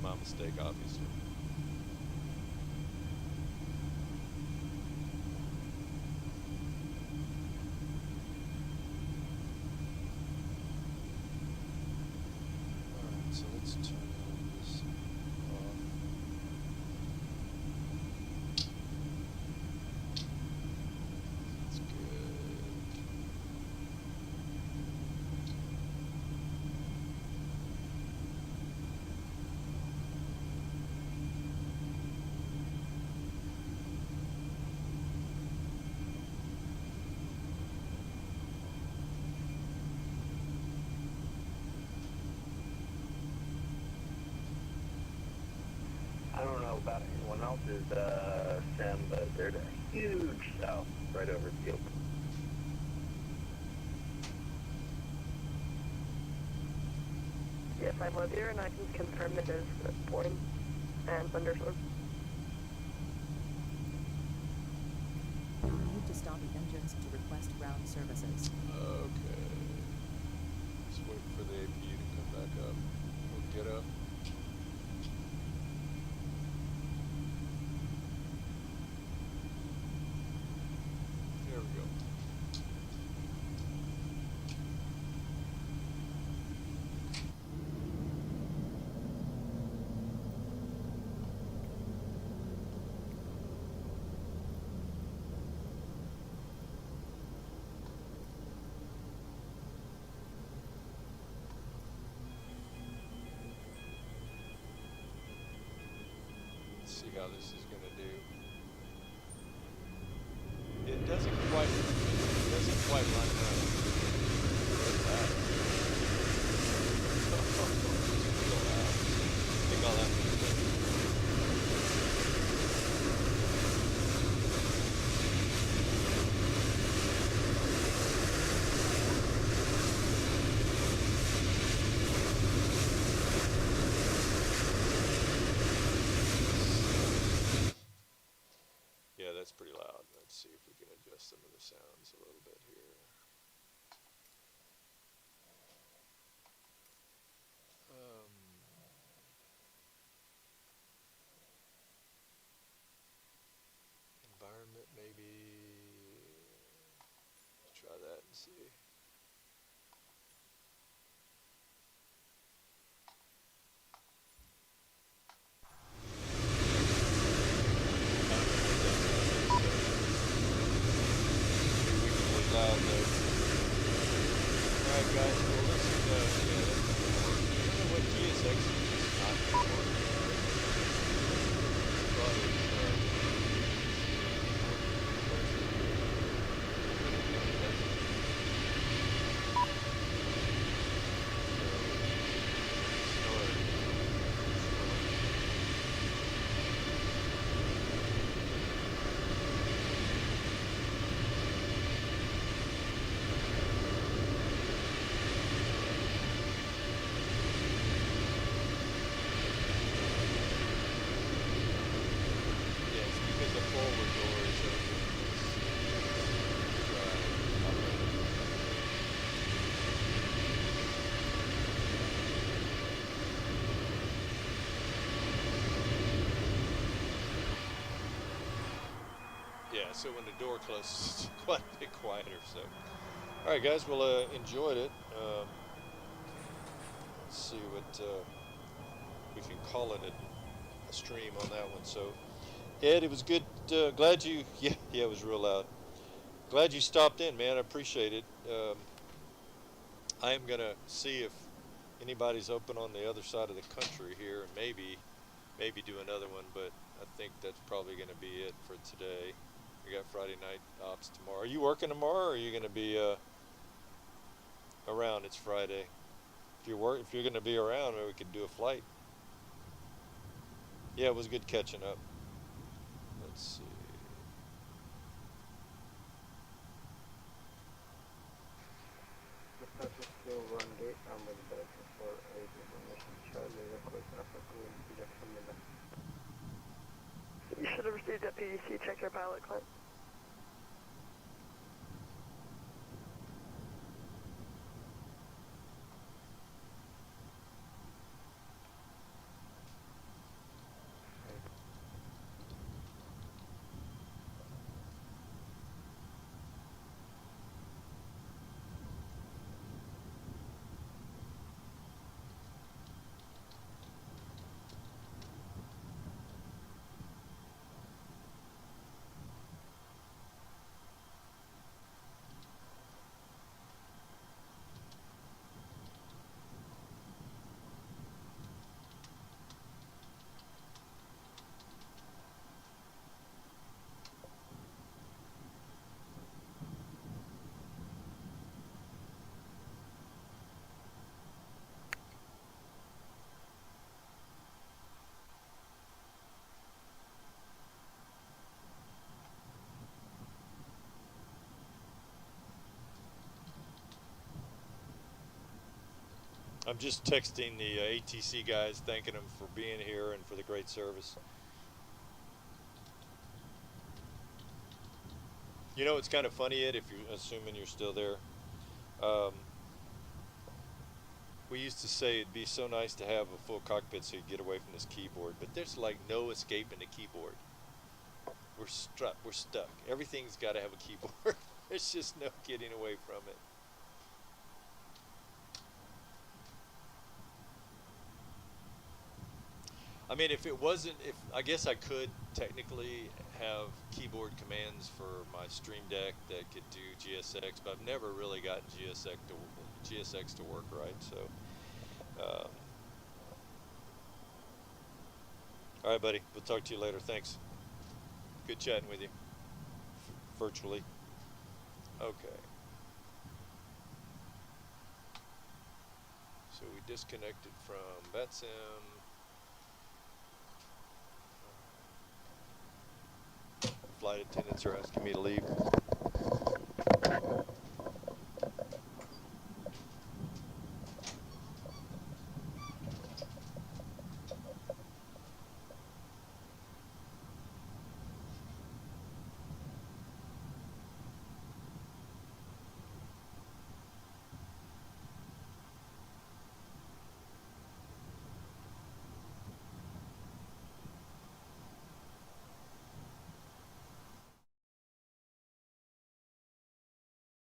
My mistake, obviously. Alright, so let's turn this off. That's good. I don't know about anyone else's sim, but there's a huge south right over the field. Yes, I live here, and I can confirm it is pouring and thunderstorm. You will need to stop the engines to request ground services. Okay. Just wait for the APU to come back up. We'll get up. There we go. see how this is going to do. It doesn't quite line up. What's that? I think I'll have to do that. Yeah, that's pretty loud. Let's see if we can adjust some of the sounds a little bit here. Environment, maybe. Let's try that and see. Loud though. Alright guys, well listen, yeah, that's gonna work. I don't know what GSX is just not gonna work. But yeah, so when the door closes, it's quite a bit quieter. So, all right, guys, well, enjoyed it. Let's see what we can call it a stream on that one. So, Ed, it was good. Glad you, yeah, it was real loud. Glad you stopped in, man. I appreciate it. I am gonna see if anybody's open on the other side of the country here, and maybe do another one. But I think that's probably gonna be it for today. We got Friday night ops tomorrow. Are you working tomorrow, or are you going to be around? It's Friday. If you're going to be around, maybe we could do a flight. Yeah, it was good catching up. Let's see. You should have received that PDC. Check your pilot clip. I'm just texting the ATC guys, thanking them for being here and for the great service. You know, it's kind of funny, Ed, if you're assuming you're still there. We used to say it'd be so nice to have a full cockpit so you get away from this keyboard, but there's like no escaping the keyboard. We're stuck. Everything's got to have a keyboard. There's just no getting away from it. I mean, if it wasn't, I guess I could technically have keyboard commands for my Stream Deck that could do GSX, but I've never really gotten GSX to work right. So All right, buddy. We'll talk to you later. Thanks. Good chatting with you. Virtually. Okay. So we disconnected from Vatsim. Flight attendants are asking me to leave.